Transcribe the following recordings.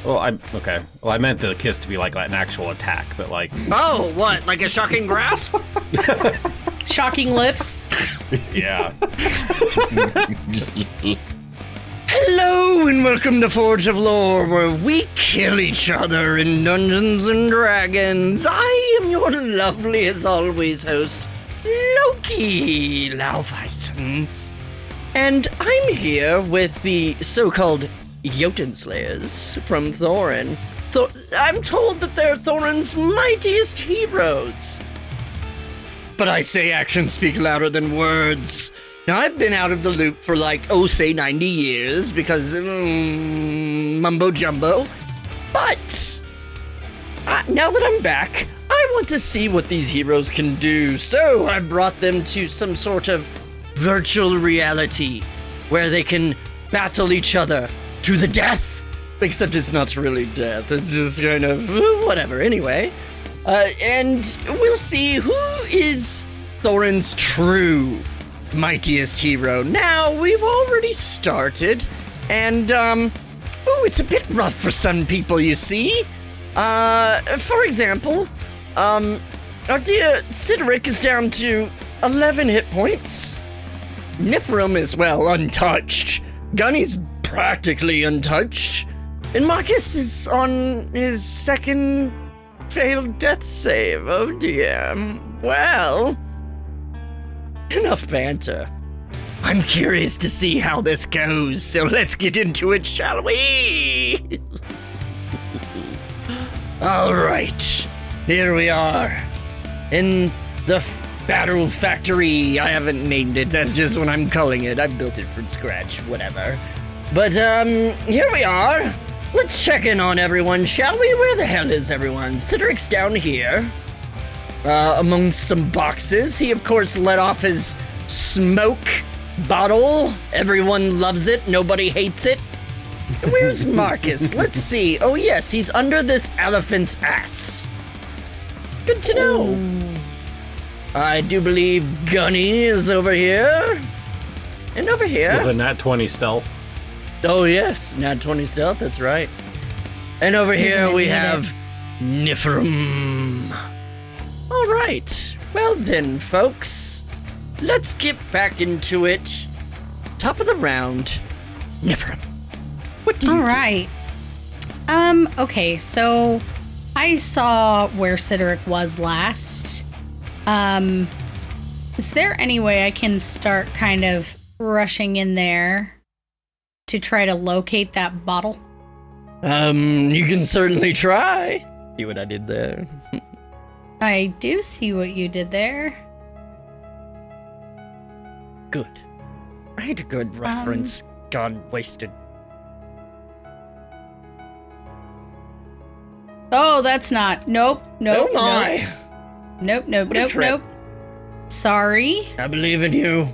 Okay. Well, I meant the kiss to be like an actual attack, but like. Oh, what? Like a shocking grasp? Shocking lips. Yeah. Hello and welcome to Forge of Lore, where we kill each other in Dungeons and Dragons. I am your lovely, as always, host, Loki Laufeisen. And I'm here with the so-called Jotunn Slayers from Thoren. I'm told that they're Thoren's mightiest heroes. But I say actions speak louder than words. Now, I've been out of the loop for say 90 years because mumbo jumbo. But now that I'm back, I want to see what these heroes can do. So I brought them to some sort of virtual reality where they can battle each other to the death. Except it's not really death. It's just kind of whatever. Anyway, and we'll see who is Thoren's true mightiest hero. Now, we've already started, and, it's a bit rough for some people, you see. For example, our dear Sideric is down to 11 hit points. Nifrim is, untouched. Gunny's practically untouched. And Marcus is on his second failed death save. Oh dear. Well, enough banter. I'm curious to see how this goes, so let's get into it, shall we? All right, here we are in the Battle Factory. I haven't named it, that's just what I'm calling it. I built it from scratch, whatever. But, here we are. Let's check in on everyone, shall we? Where the hell is everyone? Cideric's down here. Amongst some boxes. He, of course, let off his smoke bottle. Everyone loves it. Nobody hates it. Where's Marcus? Let's see. Oh, yes, he's under this elephant's ass. Good to know. I do believe Gunny is over here. And over here. With a nat 20 stealth. Oh, yes. Nat 20 stealth, that's right. And over here we have Nifrim. All right. Well then, folks, let's get back into it. Top of the round, Nifrim. What do you do? All right. Okay, so I saw where Sideric was last. Is there any way I can start kind of rushing in there to try to locate that bottle? You can certainly try. See what I did there? I do see what you did there. Good. I had a good reference gone wasted. Oh, that's not. Nope. Oh my. Nope. Sorry. I believe in you.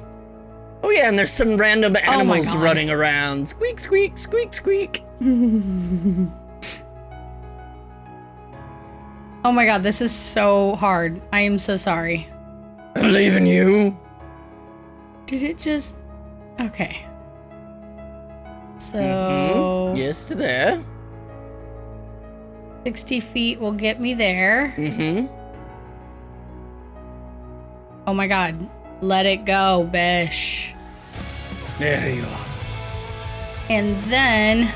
Oh yeah, and there's some random animals running around. Squeak, squeak, squeak, squeak. Oh my god, this is so hard. I am so sorry. I believe in you. Did it just... Okay. So... Yes, to there. 60 feet will get me there. Oh my god. Let it go, Bish. There you are. And then...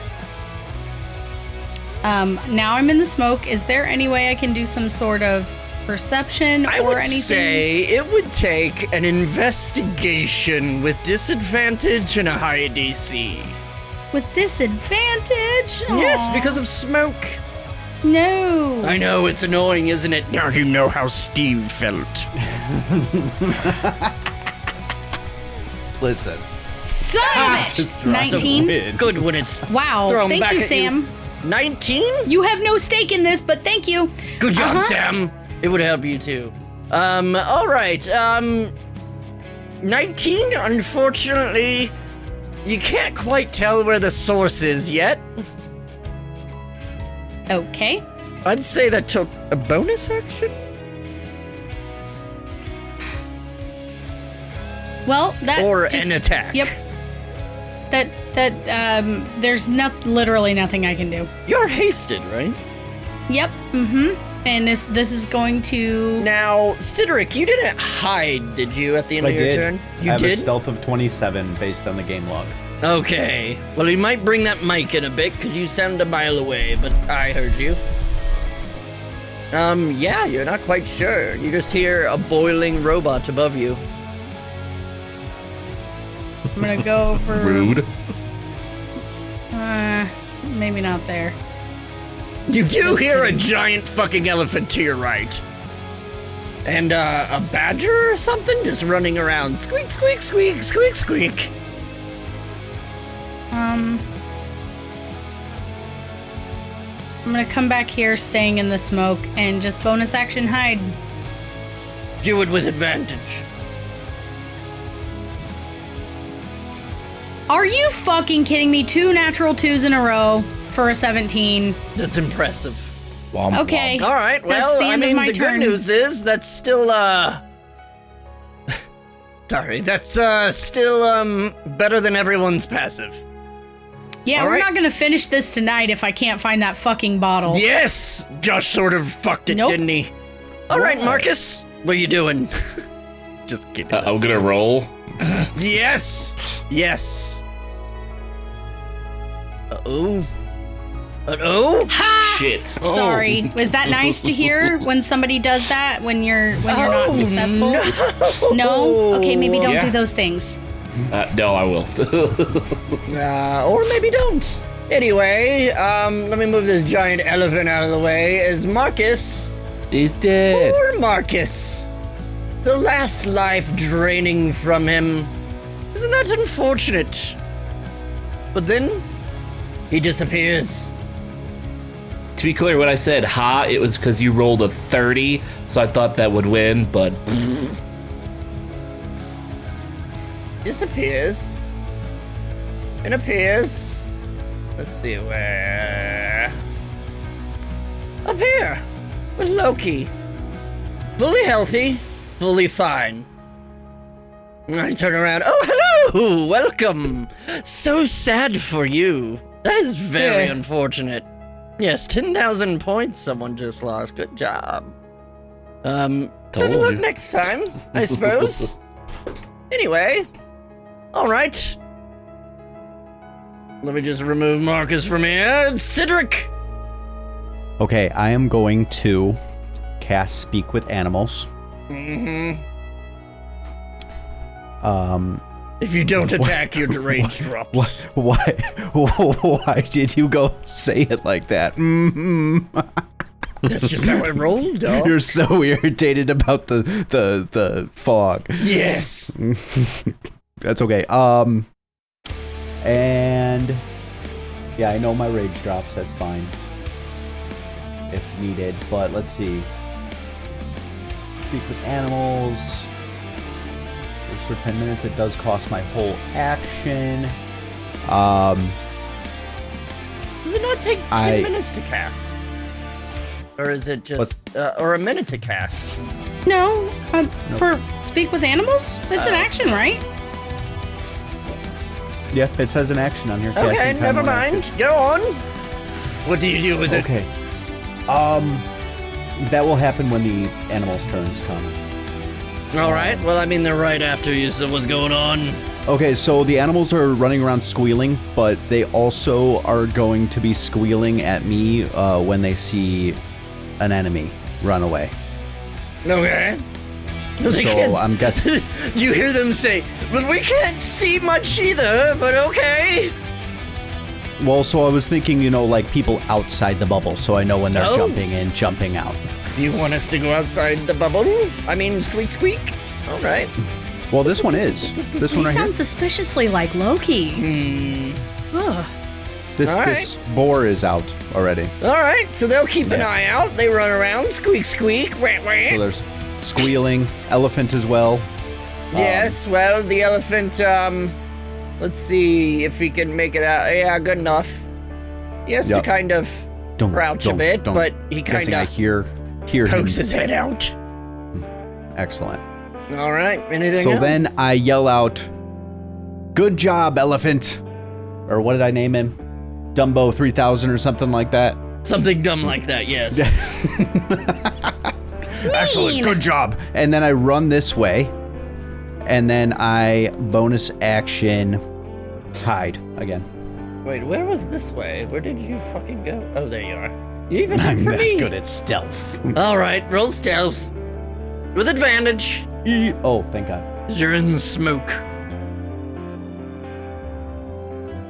now I'm in the smoke. Is there any way I can do some sort of perception or anything? I would say it would take an investigation with disadvantage and a high DC. With disadvantage? Yes, Aw. because of smoke. No. I know, it's annoying, isn't it? Now you know how Steve felt. Listen. Son of a bitch! 19? Good when it's Wow, thrown thank back you, at Sam. 19? You have no stake in this, but thank you. Good job, Sam. It would help you too. All right. 19, unfortunately, you can't quite tell where the source is yet. Okay. I'd say that took a bonus action. Well, that Or just, an attack. Yep. That There's literally nothing I can do. You're hasted, right? Yep. And this is going to... Now, Cedric, you didn't hide, did you, at the end of your turn? You I have did? a stealth of 27 based on the game log. Okay. Well, you might bring that mic in a bit, because you sound a mile away, but I heard you. Yeah, you're not quite sure. You just hear a boiling robot above you. I'm going to go for... Rude. Maybe not there. You do Just hear kidding. a giant fucking elephant to your right. And, a badger or something just running around. Squeak, squeak, squeak, squeak, squeak. I'm going to come back here, staying in the smoke, and just bonus action hide. Do it with advantage. Are you fucking kidding me? 2 natural 2s in a row for a 17. That's impressive. Womp, Okay. All right, That's well, the I end of mean, my the turn. good news is that's still, Sorry, that's, still, better than everyone's passive. Yeah, All we're right. not going to finish this tonight if I can't find that fucking bottle. Yes! Josh sort of fucked it, Nope. didn't he? All right, Marcus, what are you doing? Just kidding. I'm gonna roll. Yes! Yes! Uh-oh. Uh-oh? Ha! Shit. Sorry. Was that nice to hear when somebody does that when you're not Oh, successful? No. No? Okay, maybe don't Yeah. do those things. No, I will. Or maybe don't. Anyway, let me move this giant elephant out of the way. As Marcus, He's dead. poor Marcus, the last life draining from him. Isn't that unfortunate? But then, he disappears. To be clear, when I said ha, it was because you rolled a 30, so I thought that would win, but Disappears. And appears. Let's see where. Up here. With Loki. Fully healthy. Fully fine. I turn around. Oh, hello! Welcome! So sad for you. That is very Yeah. unfortunate. Yes, 10,000 points someone just lost. Good job. Better Told luck you. next time, I suppose. Anyway, all right. Let me just remove Marcus from here. Cedric! Okay, I am going to cast Speak with Animals. Mm-hmm. Um, If you don't attack, your rage drops. why did you go say it like that? That's just how I roll, dog. You're so irritated about the fog. Yes. That's okay. And yeah, I know my rage drops. That's fine if needed. But let's see. Speak with Animals. Works for 10 minutes. It does cost my whole action. Does it not take 10 minutes to cast? Or is it just, or a minute to cast? No, for Speak with Animals? It's an action, right? Yeah, it says an action on here. Okay, Casting time never on action. mind. Go on. What do you do with it? Okay. That will happen when the animals' turns come. All right. Well, I mean, they're right after you, so what's going on? Okay, so the animals are running around squealing, but they also are going to be squealing at me when they see an enemy run away. Okay. The So kids- I'm guessing. You hear them say, "Well, we can't see much either, but okay." Well, so I was thinking, like people outside the bubble, so I know when they're Oh. jumping in, jumping out. Do you want us to go outside the bubble? I mean, squeak, squeak. All right. Well, this one is. This one They right sound here. suspiciously like Loki. Ugh. This all this boar is out already. All right. So they'll keep an Yeah. eye out. They run around, squeak, squeak. Wah, wah. So there's squealing, elephant as well. Yes. Well, the elephant. Let's see if he can make it out. Yeah, good enough. He has to Yep. kind of crouch a bit, but he kind Guessing I of hear him. pokes his head out. Excellent. All right. Anything So else? then I yell out, "Good job, elephant!" Or what did I name him? Dumbo 3000 or something like that. Something dumb like that, yes. Excellent, good job. And then I run this way, and then I bonus action hide again. Wait, where was this way? Where did you fucking go? Oh, there you are. You even I'm for not me. good at stealth. All right, roll stealth with advantage. Oh, thank God. 'Cause you're in smoke.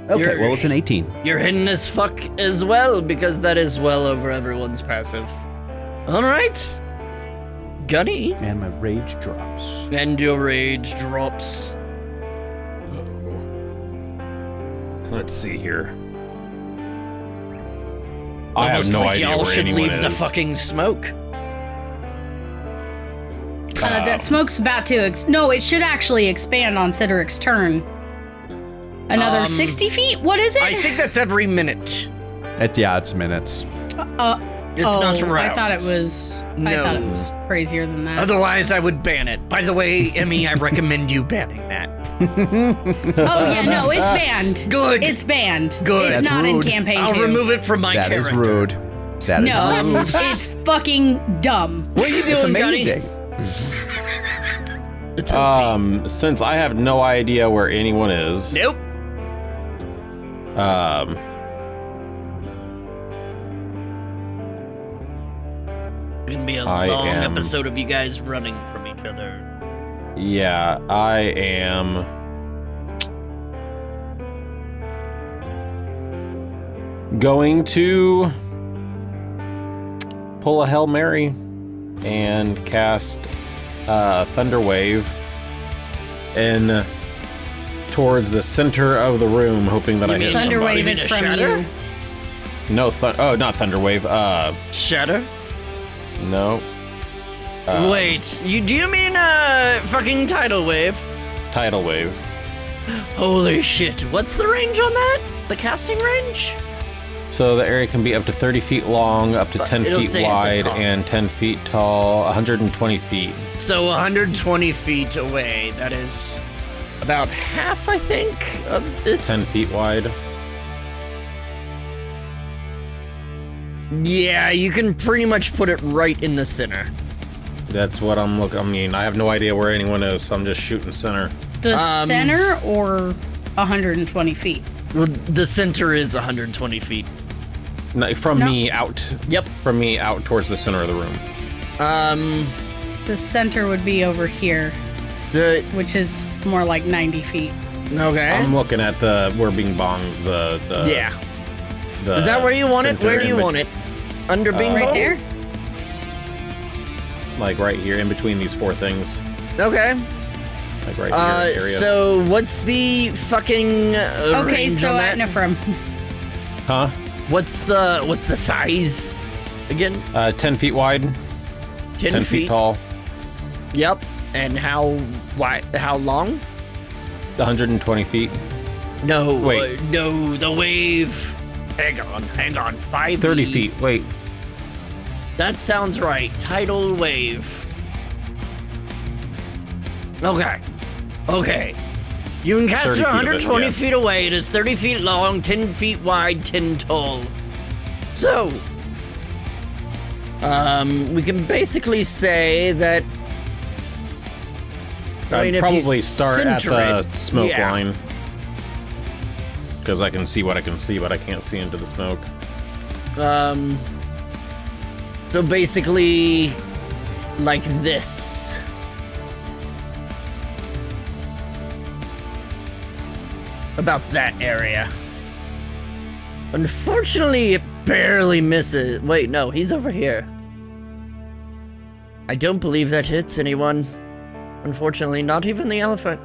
Okay, You're- well, it's an 18. You're hidden as fuck as well, because that is well over everyone's passive. All right, Gunny, And my rage drops. and your rage drops. Let's see here. I have Almost no like idea y'all where should anyone leave the is. fucking smoke. That smoke's about to. No, it should actually expand on Cedric's turn. Another 60 feet? What is it? I think that's every minute. Yeah, it's minutes. It's not rounds. I thought it was. I thought it No. was crazier than that. Otherwise, I would ban it. By the way, Emmy, I recommend you banning that. Oh yeah, no, it's banned. Good. It's banned. Good. It's That's not rude. in campaign I'll 2. remove it from my That is character. rude. That is No, rude. it's fucking dumb. What are you It's doing, Gunny? amazing. It's okay. Since I have no idea where anyone is, Nope. It's gonna be a I long am- episode of you guys running from each other. yeah, I am going to pull a Hail Mary and cast Thunder Wave in towards the center of the room, hoping that You I mean hit Thunder somebody. wave You is mean a from shatter? you. No, not Thunder Wave. Shatter? No. Wait, do you mean fucking tidal wave? Tidal Wave. Holy shit! What's the range on that? The casting range? So the area can be up to 30 feet long, up to 10 It'll feet say at the wide, top. and 10 feet tall, 120 feet. So 120 feet away. That is about half, I think, of this. 10 feet wide. Yeah, you can pretty much put it right in the center. That's what I'm looking. I mean, I have no idea where anyone is, so I'm just shooting center. The center or 120 feet? Well, the center is 120 feet. No, from No. me out. Yep. From me out towards the center of the room. The center would be over here, The which is more like 90 feet. okay. I'm looking at the where Bing Bong's the Yeah. the Is that where you want it? center Where do in you bet- want it? Under Bing Right Bong? there? Like right here, in between these four things. Okay. Like right here area. So what's the fucking Okay, range so on at that? Nefram. Huh? What's the size again? 10 feet wide, 10 feet tall, Yep. And how wide? How long? 120 feet. No. Wait. No. The wave. Hang on. 5 30 feet. Wait. That sounds right. Tidal wave. Okay. You can cast 30 it feet of it, 120 yeah. feet away. It is 30 feet long, 10 feet wide, 10 tall. So, we can basically say that. I'd if you probably start at center the it- smoke yeah. line. Because I can see what I can see, but I can't see into the smoke. So basically, like this. About that area. Unfortunately, it barely misses. Wait, no, he's over here. I don't believe that hits anyone. Unfortunately, not even the elephant.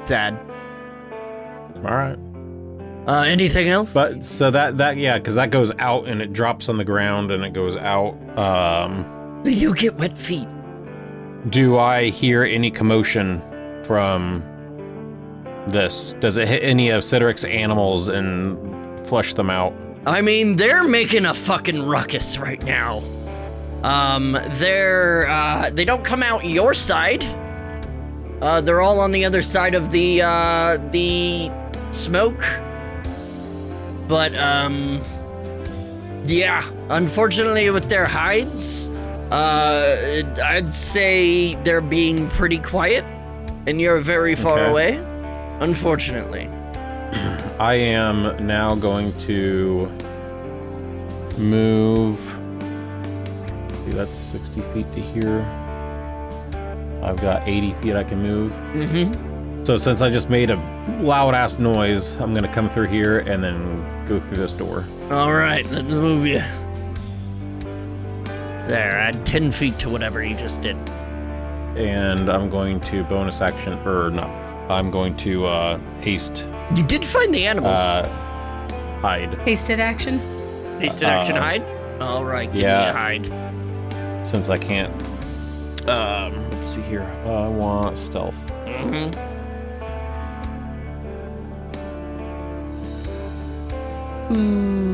Sad. All right. Anything else? But so that yeah, because that goes out and it drops on the ground and it goes out. You get wet feet. Do I hear any commotion from this? Does it hit any of Cedric's animals and flush them out? I mean, they're making a fucking ruckus right now. They don't come out your side. They're all on the other side of the smoke. But, yeah, unfortunately with their hides, I'd say they're being pretty quiet, and you're very far away, unfortunately. I am now going to move. See, that's 60 feet to here. I've got 80 feet I can move. So since I just made a loud-ass noise, I'm going to come through here and then go through this door. All right, let's move you. There, add 10 feet to whatever you just did. And I'm going to bonus action, or not, I'm going to haste. You did find the animals. Hide. Hasted action? Hasted action hide? All right, give me a hide. Since I can't, let's see here. I want stealth.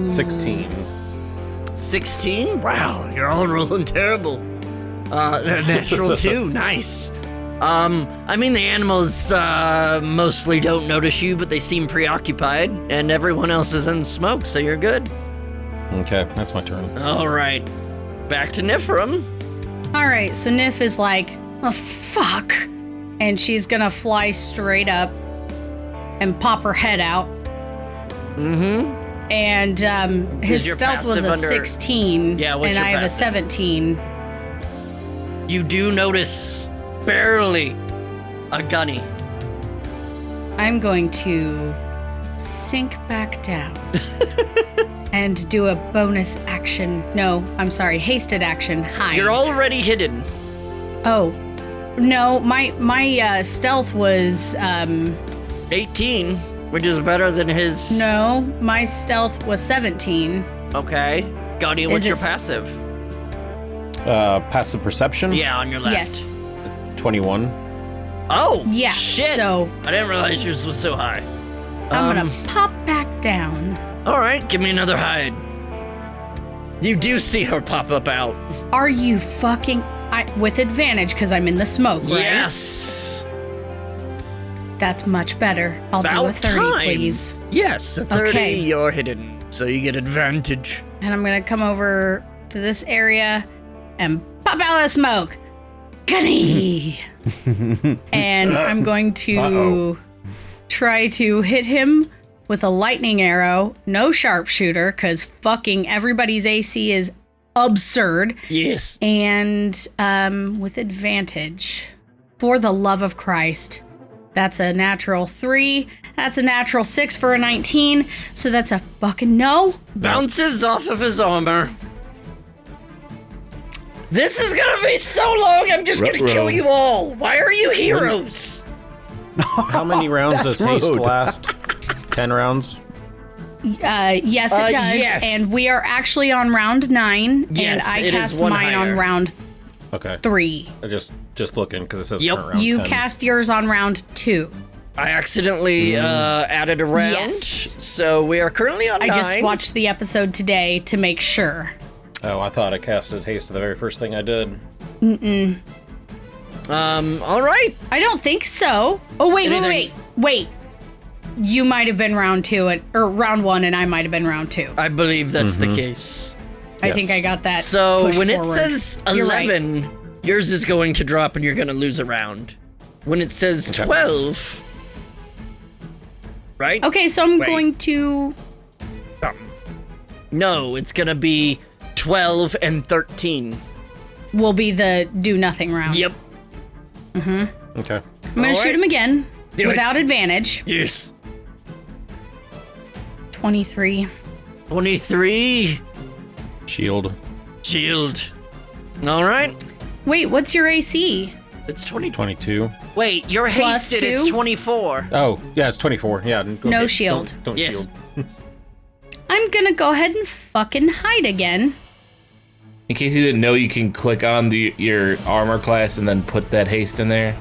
16. 16? Wow, you're all rolling terrible. Natural 2, nice. I mean, the animals mostly don't notice you, but they seem preoccupied, and everyone else is in smoke, so you're good. Okay, that's my turn. All right, back to Nifrim. All right, so Nif is like, oh, fuck. And she's gonna fly straight up and pop her head out. And his your stealth was passive a under- 16, Yeah, what's and your I have passive? a 17. You do notice barely a gunny. I'm going to sink back down and do a bonus action. No, I'm sorry, hasted action. Hide. You're already hidden. Oh, no, my stealth was 18, which is better than his. no, my stealth was 17. Okay. Gunny, what's Is your it- passive? Passive perception? Yeah, on your left. Yes. 21. Oh, Yeah. shit. So I didn't realize yours was so high. I'm gonna pop back down. All right, give me another hide. You do see her pop up out. Are you fucking with advantage because I'm in the smoke, right? Yes. That's much better. I'll do a About 30, time. please. Yes, the 30, Okay. you're hidden, so you get advantage. And I'm gonna come over to this area and pop out of the smoke. Gunny! And I'm going to try to hit him with a lightning arrow. No sharpshooter, because fucking everybody's AC is absurd. Yes. And with advantage. For the love of Christ. That's a natural 3. That's a natural 6 for a 19. So that's a fucking no. Bounces off of his armor. This is gonna be so long, I'm just gonna kill you all. Why are you heroes? How many rounds does That's haste rude. last? 10 rounds? Yes, it does. yes. And we are actually on round 9. Yes, and I it is cast one mine higher. on round Okay. 3. I just looking because it says Yep. current round You 10. cast yours on round 2. I accidentally added a round, Yes. so we are currently on 9. I just watched the episode today to make sure. Oh, I thought I casted haste the very first thing I did. All right. I don't think so. Oh, wait. You might have been round 2 or round 1, and I might have been round 2. I believe that's the case. I Yes. think I got that. So pushed when it forward. says You're right. 11, yours is going to drop and you're going to lose a round. When it says 12, right? Okay, so I'm Wait. going to. No, it's going to be 12 and 13. Will be the do nothing round. Yep. Okay. I'm gonna All shoot right. him again Do it. without advantage. Yes. 23. 23. Shield. Shield. All right. Wait, what's your AC? It's 20. 22. Wait, you're Plus hasted. 2? It's 24. Oh, yeah, it's 24. Yeah. No shield. Don't Yes. shield. I'm gonna go ahead and fucking hide again. In case you didn't know, you can click on your armor class and then put that haste in there.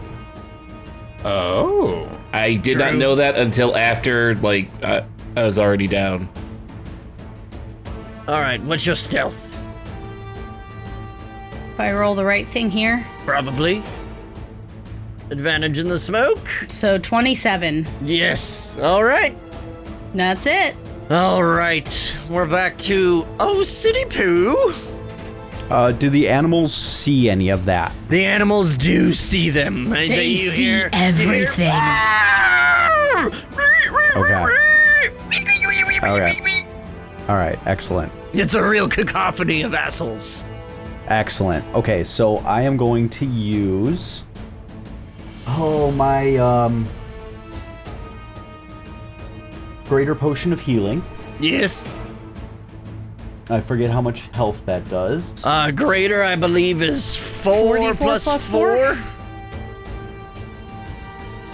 Oh. I did not True. know that until after, I was already down. All right, what's your stealth? If I roll the right thing here. Probably. Advantage in the smoke. So 27. Yes. All right. That's it. All right. We're back to City Poo. Do the animals see any of that? The animals do see them. They see everything. Okay. All right. Excellent. It's a real cacophony of assholes. Excellent. Okay, so I am going to use my greater potion of healing. Yes. I forget how much health that does. Greater, I believe, is 4 44 plus 4.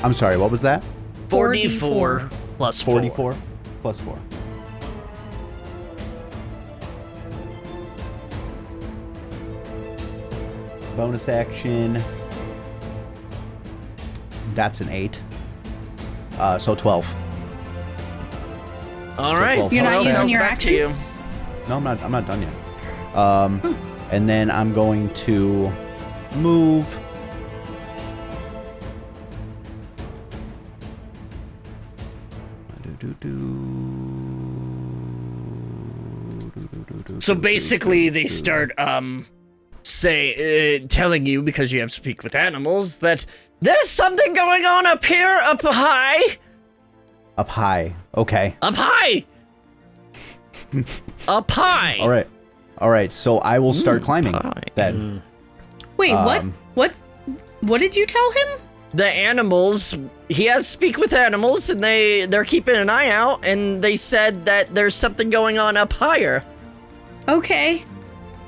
I'm sorry, what was that? 44 plus 4. 44 plus 4. Bonus action. That's an 8. So 12. All right. Well, You're not okay. using your Back to action? you. No, I'm not done yet. And then I'm going to move. So basically, they start telling you, because you have to speak with animals, that there's something going on up here, up high. Up high. Okay. Up high. Up high. All right. So I will start climbing then. Wait, what did you tell him? The animals, he has speak with animals, and they're keeping an eye out, and they said that there's something going on up higher. Okay.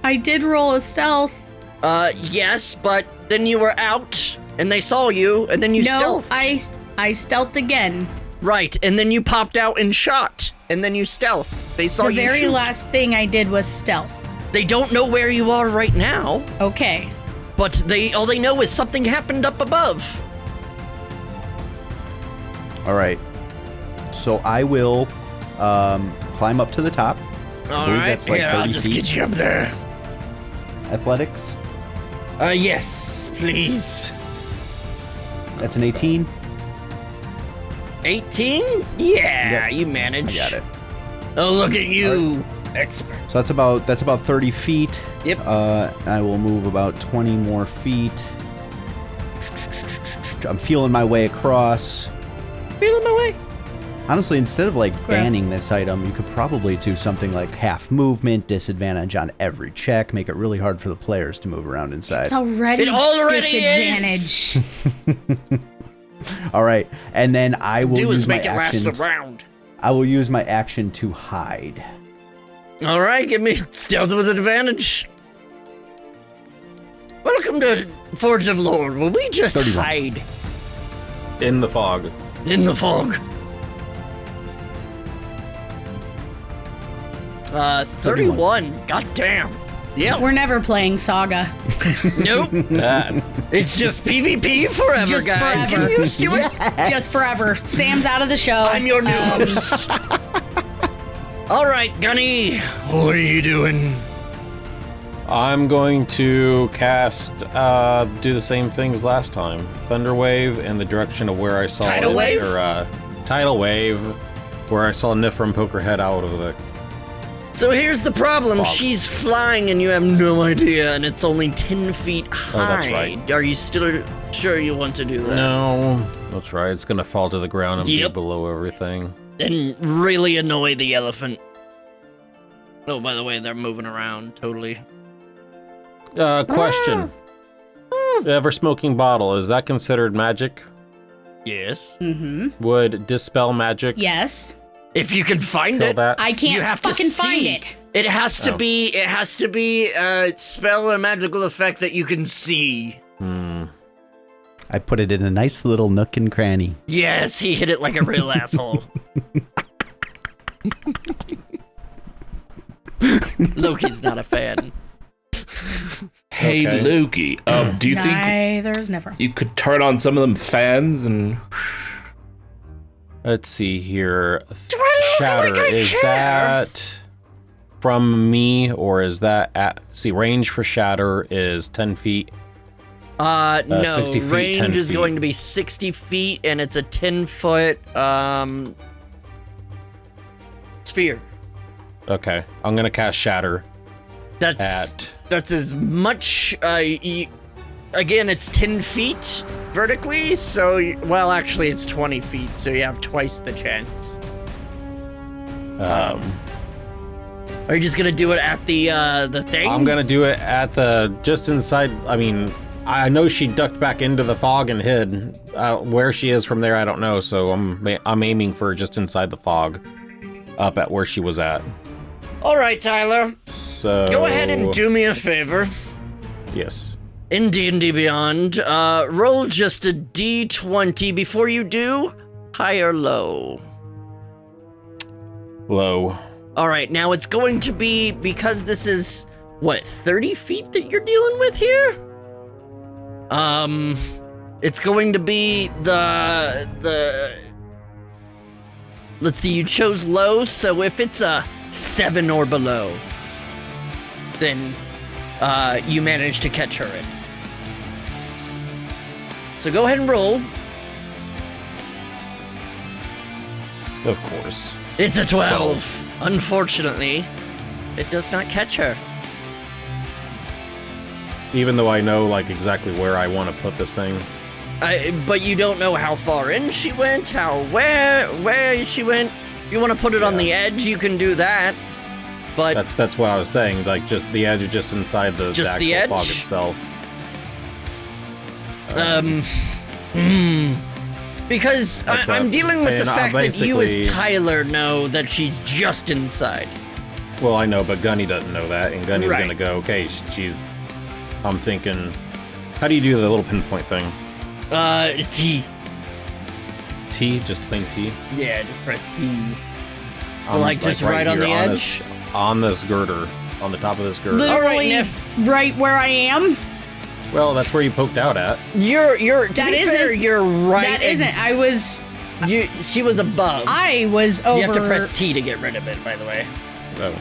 I did roll a stealth. Yes, but then you were out, and they saw you, and then you stealthed. I stealthed again. Right, and then you popped out and shot, and then you stealthed. They saw The you very shoot. last thing I did was stealth. They don't know where you are right now, Okay. but all they know is something happened up above. All right. So I will climb up to the top. All believe right, that's like here, I'll 30 just feet. get you up there. Athletics. Yes, please. That's an 18. 18? Yeah, Yep. you manage. I got it. Oh, look at you, expert. So that's about 30 feet. Yep. I will move about 20 more feet. I'm feeling my way across. Feeling my way. Honestly, instead of like Gross. banning this item, you could probably do something like half movement, disadvantage on every check, make it really hard for the players to move around inside. It's already It already disadvantage. All right, and then I will Do use is my make it last action. a round. I will use my action to hide. All right, give me stealth with advantage. Welcome to Forge of Lore, where we just 31. hide In the fog. in the fog. 31. God damn. Yeah. We're never playing Saga. Nope. That. It's just PvP forever, Just guys. forever. Get used to it. Just forever. Sam's out of the show. I'm your new host. All right, Gunny. What are you doing? I'm going to cast, do the same thing as last time. Thunder Wave in the direction of where I saw Tidal Wave? Or Tidal Wave, where I saw Nifrim poke her head out of the. So here's the problem. Fog. She's flying and you have no idea, and it's only 10 feet high. Oh, that's right. Are you still sure you want to do that? No, that's right. It's gonna fall to the ground and be Yep. below everything. And really annoy the elephant. Oh, by the way, they're moving around totally. Question. Ever smoking bottle, is that considered magic? Yes. Mm-hmm. Would dispel magic Yes. If you can find kill it. that? I can't You have to fucking find see. it. It has to Oh. be. It has to be a spell or magical effect that you can see. I put it in a nice little nook and cranny. Yes, he hit it like a real asshole. Loki's not a fan. Hey, Okay. Loki, do you think Neither's never. you could turn on some of them fans and... Let's see here. Do I look Shatter, like I is care? that from me, or is that at... See, range for Shatter is 10 feet. No, 60 feet, range 10 is feet. going to be 60 feet, and it's a 10-foot sphere. Okay, I'm gonna cast Shatter That's as much. Again, it's 10 feet vertically, so well, actually, it's 20 feet, so you have twice the chance. Are you just gonna do it at the thing? I'm gonna do it at just inside. I mean, I know she ducked back into the fog and hid. Where she is from there, I don't know. So I'm aiming for just inside the fog, up at where she was at. All right, Tyler. So Go ahead and do me a favor. Yes. In D&D Beyond, roll just a D20 before you do. High or low? Low. All right, now it's going to be, because this is, what, 30 feet that you're dealing with here? It's going to be let's see, you chose low, so if it's a 7 or below, then you manage to catch her in. So go ahead and roll. Of course. It's a 12. Unfortunately, it does not catch her. Even though I know like exactly where I want to put this thing. But you don't know how far in she went, where she went. If you want to put it on the edge, you can do that. But That's what I was saying. Like just the edge, just inside the the actual fog edge? itself. Because That's I'm what- dealing with the and, fact that you as basically- Tyler know that she's just inside. Well, I know, but Gunny doesn't know that, and Gunny's Right. gonna go, okay, she's. I'm thinking, how do you do the little pinpoint thing? T. T, just plain T. Yeah, just press T. I'm, Like, just right on here, the edge? on this girder, on the top of this girder. All right, Literally Nif. right where I am. Well, that's where you poked out at. You're. To That be fair, isn't- you're right. That isn't. I was. She was above. I was over. You have to press T to get rid of it, by the way. Oh.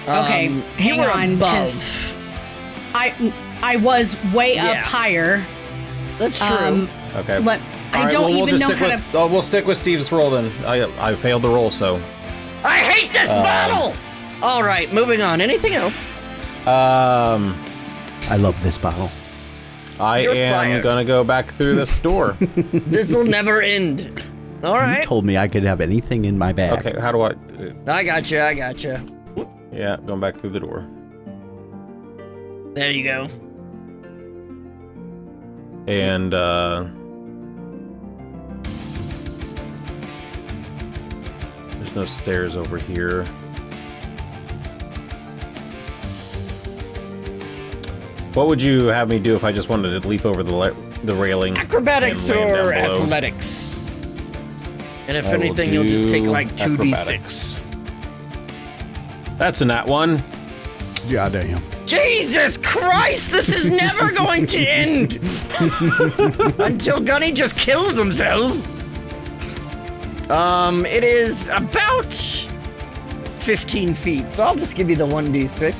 Okay, You hang were on, above. 'cause I was way up Yeah. higher. That's true. Okay. I All right, don't well, we'll even just know stick how with, to. Oh, we'll stick with Steve's roll then. I failed the roll, so. I hate this battle! All right, moving on. Anything else? I love this battle. I You're am fired. gonna go back through this door. This'll never end. All You right. told me I could have anything in my bag. Okay, how do I? I gotcha. Yeah, going back through the door. There you go. And there's no stairs over here. What would you have me do if I just wanted to leap over the railing? Acrobatics and land or down below? athletics? And if I will anything, you'll just take do like 2d6. acrobatics. That's a nat one. Yeah, damn. Jesus Christ, this is never going to end! Until Gunny just kills himself. It is about 15 feet, so I'll just give you the 1d6.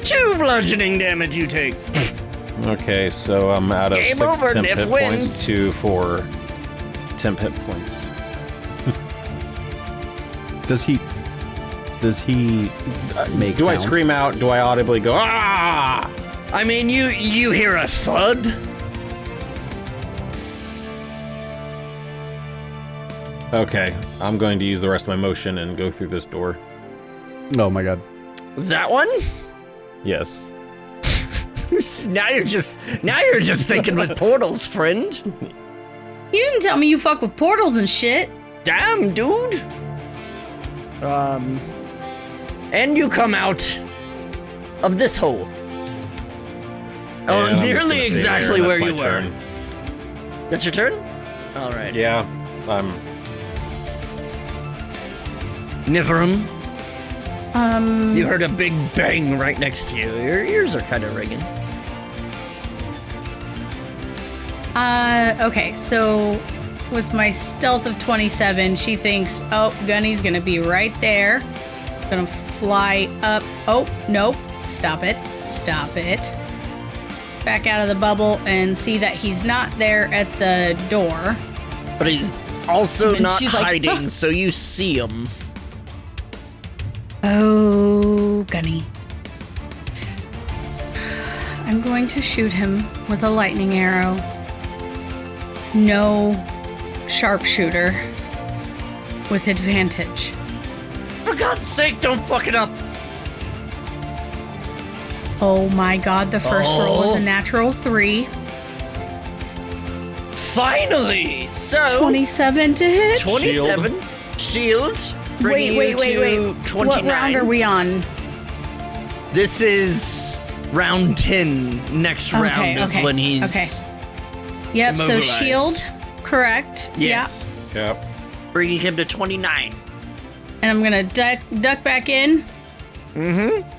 2 bludgeoning damage you take. Okay, so I'm out of Game 6 over, temp Nif hit wins. points to 4 temp hit points. Does he make Do I sound? scream out? Do I audibly go, ah? I mean, you hear a thud. Okay, I'm going to use the rest of my motion and go through this door. Oh my god. That one? Yes. Now you're just thinking with portals, friend. You didn't tell me you fuck with portals and shit. Damn, dude. And you come out of this hole. Oh, And I'm just nearly gonna stay exactly there, where and you that's my were. turn. That's your turn? All right. Yeah, I'm. Niverum, you heard a big bang right next to you. Your ears are kind of ringing. Okay, so with my stealth of 27, she thinks, oh, Gunny's gonna be right there. Gonna fly up. Oh, nope. Stop it. back out of the bubble and see that he's not there at the door. But he's also And not she's like, hiding, so you see him. Oh, Gunny. I'm going to shoot him with a lightning arrow. No sharpshooter with advantage. For God's sake, don't fuck it up. Oh my god, the first roll is a natural 3. Finally! So, 27 to hit? 27. Shield. bringing Wait. you to 29. What round are we on? This is round 10. Next round is when he's Yep, so immobilized. shield, correct. Yes. Yep. Bringing him to 29. Yep. And I'm gonna duck back in,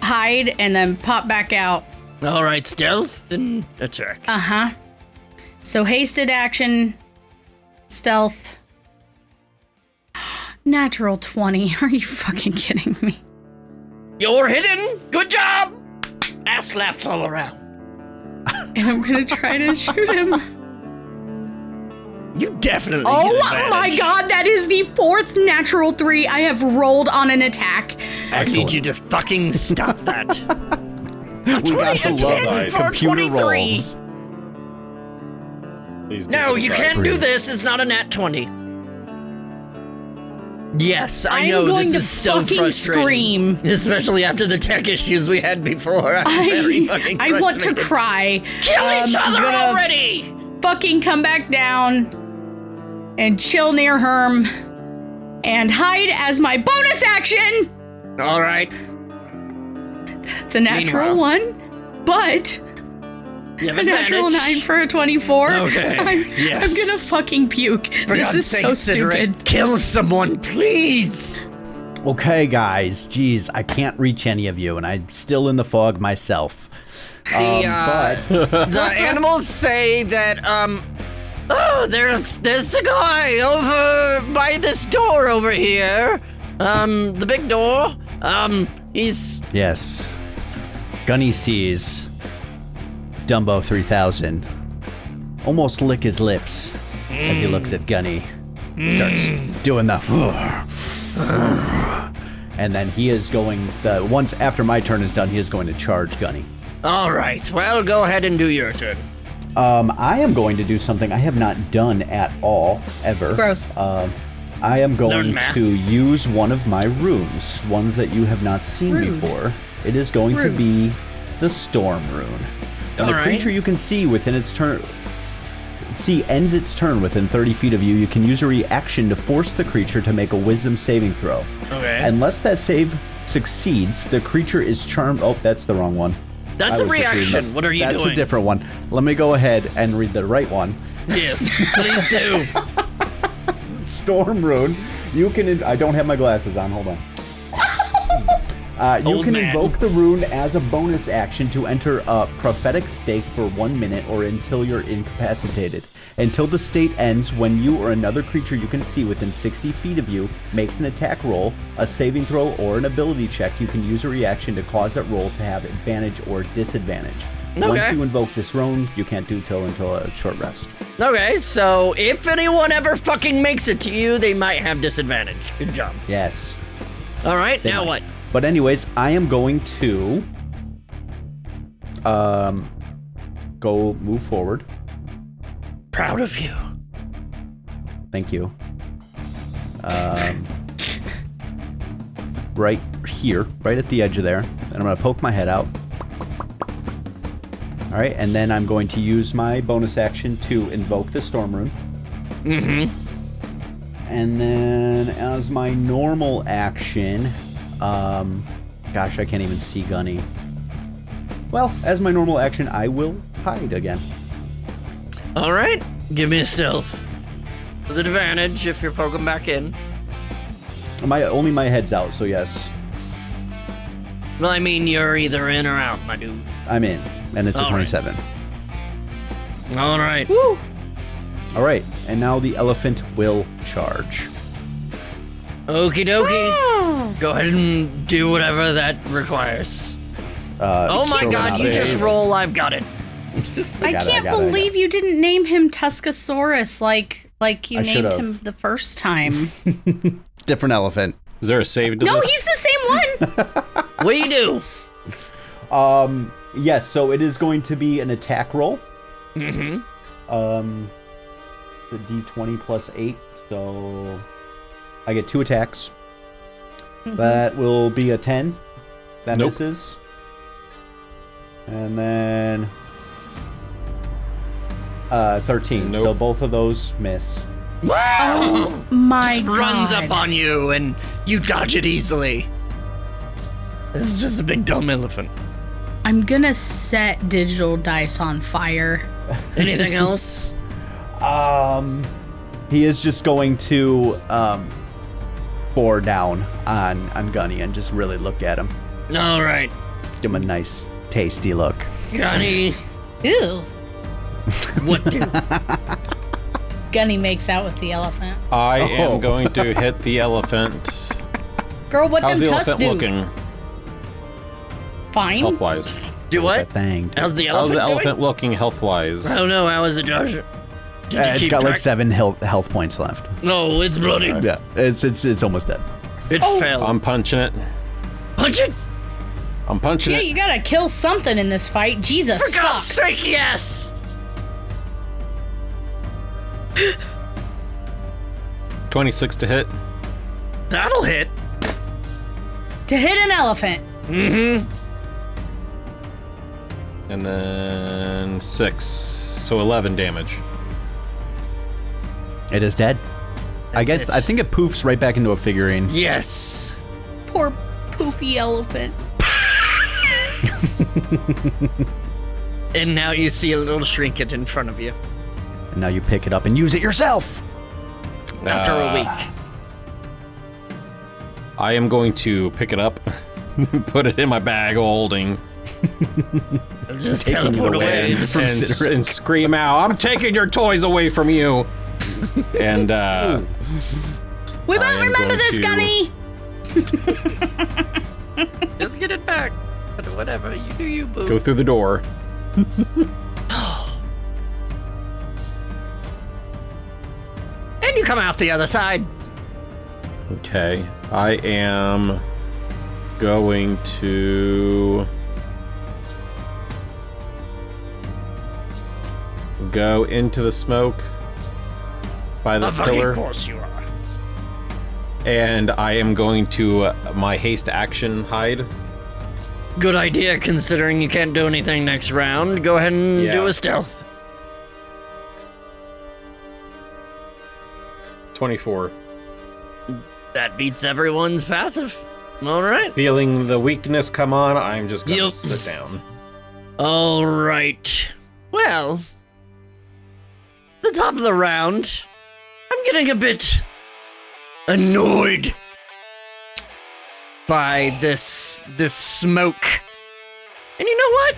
hide, and then pop back out. All right, stealth and attack. Uh-huh. So hasted action, stealth, natural 20. Are you fucking kidding me? You're hidden. Good job. Ass slaps all around. And I'm gonna try to shoot him. You definitely get Oh advantage. my god, that is the 4th natural 3 I have rolled on an attack. I need you to fucking stop that. We got to love 10 for computer 23. rolls. Please No, do you it can't right. do this. It's not a nat 20. Yes, I I'm know going this to is so fucking frustrating. scream. Especially after the tech issues we had before. I'm very fucking I want to frustrated. cry. Kill each I'm other gonna already! Fucking come back down and chill near Herm and hide as my bonus action. All right. It's a natural Meanwhile. 1, but You have a natural advantage. 9 for a 24. Okay, yes. I'm gonna fucking puke. For This God's is sake, so Cigarette, stupid. kill someone, please. Okay, guys. Geez, I can't reach any of you, and I'm still in the fog myself. The animals say that, oh, there's a guy over by this door over here. The big door. He's Yes. Gunny sees Dumbo 3000 almost lick his lips as he looks at Gunny. Starts doing the and then he is going once after my turn is done, he is going to charge Gunny. all right. Well, go ahead and do your turn. I am going to do something I have not done at all ever. Gross. I am Learn going math. to use one of my runes, ones that you have not seen Rude. before. It is going to Rude. be the Storm Rune. When All a right. creature you can see within its turn ends its turn within 30 feet of you, you can use a reaction to force the creature to make a wisdom saving throw. Okay. Unless that save succeeds, the creature is charmed. Oh, that's the wrong one. That's I a was just reading reaction. the- What are you That's doing? a different one. Let me go ahead and read the right one. Yes, please do. Storm Rune. You can. I don't have my glasses on. Hold on. You Old can man. invoke the rune as a bonus action to enter a prophetic state for 1 minute or until you're incapacitated. Until the state ends, when you or another creature you can see within 60 feet of you makes an attack roll, a saving throw, or an ability check, you can use a reaction to cause that roll to have advantage or disadvantage. Once Okay. you invoke this rune, you can't do until a short rest. Okay, so if anyone ever fucking makes it to you, they might have disadvantage. Good job. Yes. All right, They now might. what? But anyways, I am going to go move forward. Proud of you. Thank you. Right here, right at the edge of there. And I'm going to poke my head out. All right, and then I'm going to use my bonus action to invoke the Storm Rune. And then as my normal action, gosh, I can't even see Gunny. Well, as my normal action, I will hide again. All right, give me a stealth. With advantage if you're poking back in. Only my head's out, so yes, Well, I mean, you're either in or out, my dude. I'm in, and it's a All right. 27. All right. Woo! All right, and now the elephant will charge. Okie dokie. Go ahead and do whatever that requires. Oh my so god, not you a- just roll. I've got it. I can't believe you didn't name him Tuskosaurus like you I named should've. him the first time. Different elephant. Is there a save to No, this? he's the same one. What do you do? Yes, so it is going to be an attack roll. Mm-hmm. The D20 plus 8, so I get 2 attacks. That will be a 10. That Nope. misses. And then 13. Nope. So both of those miss. Oh my god. Runs up on you and you dodge it easily. This is just a big dumb elephant. I'm gonna set digital dice on fire. Anything else? He is just going to bore down on Gunny and just really look at him. All right. Give him a nice, tasty look. Gunny, Ew. what do? Gunny makes out with the elephant. I Oh. am going to hit the elephant. Girl, what How's them the tusks elephant do? looking, Fine. health-wise? Do what? That thing. How's the How's elephant the doing? elephant looking health-wise? I don't know. How is it, Josh? Did you It's keep got like track? 7 health points left. No, it's bloody. Okay. Yeah, it's almost dead. It fell. I'm punching it. Punch it! I'm punching Yeah, it. you gotta kill something in this fight. Jesus For fuck. God's sake, yes! 26 to hit. That'll hit. To hit an elephant. Mm-hmm. And then 6. So 11 damage. It is dead. I That's it. think it poofs right back into a figurine. Yes. Poor poofy elephant. And now you see a little shrinkage in front of you. And now you pick it up and use it yourself. After a week. I am going to pick it up, put it in my bag of holding, Just Taking it teleport away. away. and scream out, "I'm taking your toys away from you!" And We I won't am remember going this, to- Gunny. Just get it back. But whatever, you do you, boo. go through the door. And you come out the other side. Okay, I am going to go into the smoke by this pillar, Of course you are. and I am going to my haste action hide. Good idea, considering you can't do anything next round. Go ahead and Yeah. do a stealth. 24. That beats everyone's passive. All right. Feeling the weakness come on, I'm just gonna Yep. sit down. All right. Well, the top of the round, I'm getting a bit annoyed by this smoke. And you know what?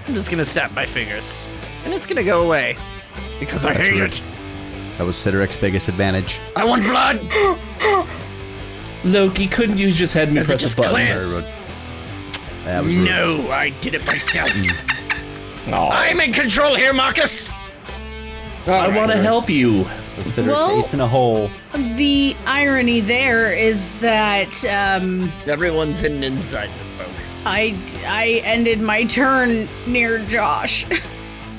I'm just gonna snap my fingers, and it's gonna go away because I hate it. That was Cedric's biggest advantage. I want blood. Loki, couldn't you just had me Is it press a just button? clears? That was rude. No, I did it myself. Aw, I'm in control here, Marcus. I want to help you. Cedric's Well- ace in a hole. The irony there is that Everyone's hidden inside this smoke. I ended my turn near Josh.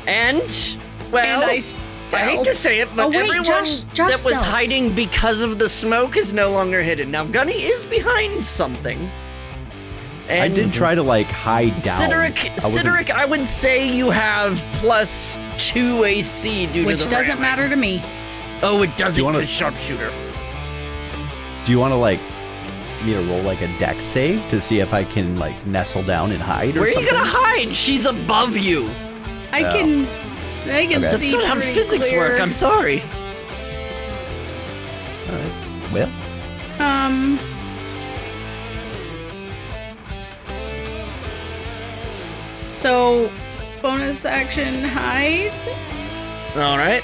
And, well, And I hate to say it, but Oh, wait, everyone Josh that was stealth. hiding because of the smoke is no longer hidden. Now, Gunny is behind something. And I did try to like hide down. Cedric, I would say you have +2 AC due Which to the doesn't ramming. matter to me. Oh, it doesn't, you wanna- because sharpshooter. Do you want to like me to roll like a dex save to see if I can like nestle down and hide or Where are you something? gonna hide? She's above you. I Oh. can Okay. That's see not how pretty physics clear. work. I'm sorry. All right. Well, So, bonus action hide. All right.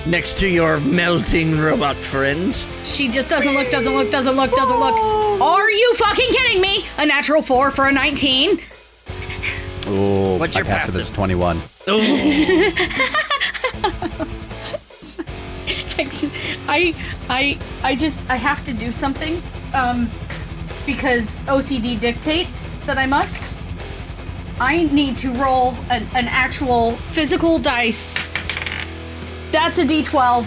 Next to your melting robot friend. She just doesn't look, doesn't look, doesn't look, doesn't look, doesn't look. Are you fucking kidding me? A natural 4 for a 19. Oh, What's my your passive is passive? 21. Ooh. Actually, I have to do something, because OCD dictates that I must. I need to roll an actual physical dice. That's a D12.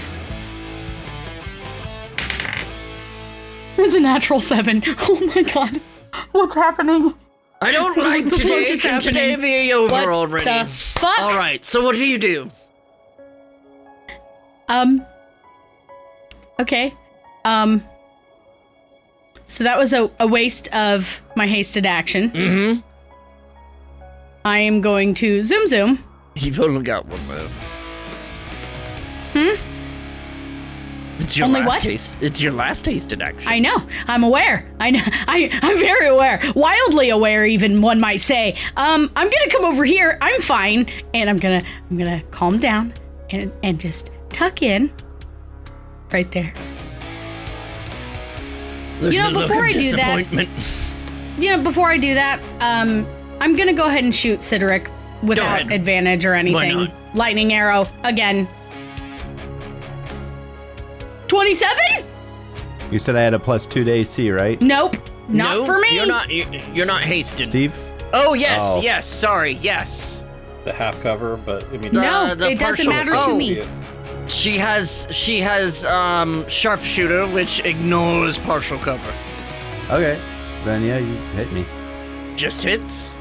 It's a natural 7. Oh my god. What's happening? I don't like What the fuck today. is Can today happening? be over What already? the fuck? All right. So what do you do? Okay. So that was a waste of my hasted action. Mm-hmm. I am going to zoom. You've only got one move. It's your Only last what? taste. It's your last tasted action. I know. I'm aware. I'm very aware. Wildly aware, even one might say. I'm gonna come over here. I'm fine, and I'm gonna calm down and just tuck in, right there. Look You know, at the look before of I do that- disappointment. Before I do that, I'm gonna go ahead and shoot Sideric without ahead. advantage or anything. not? Lightning arrow again. 27? You said I had a +2 to AC, right? Nope. Not No, for me. You're not hasted. Steve? Oh yes, Oh. yes. Sorry, yes. The half cover, but I mean, No, the it doesn't partial- matter to oh. me. She has sharpshooter, which ignores partial cover. Okay. Then yeah, you hit me. Just hits.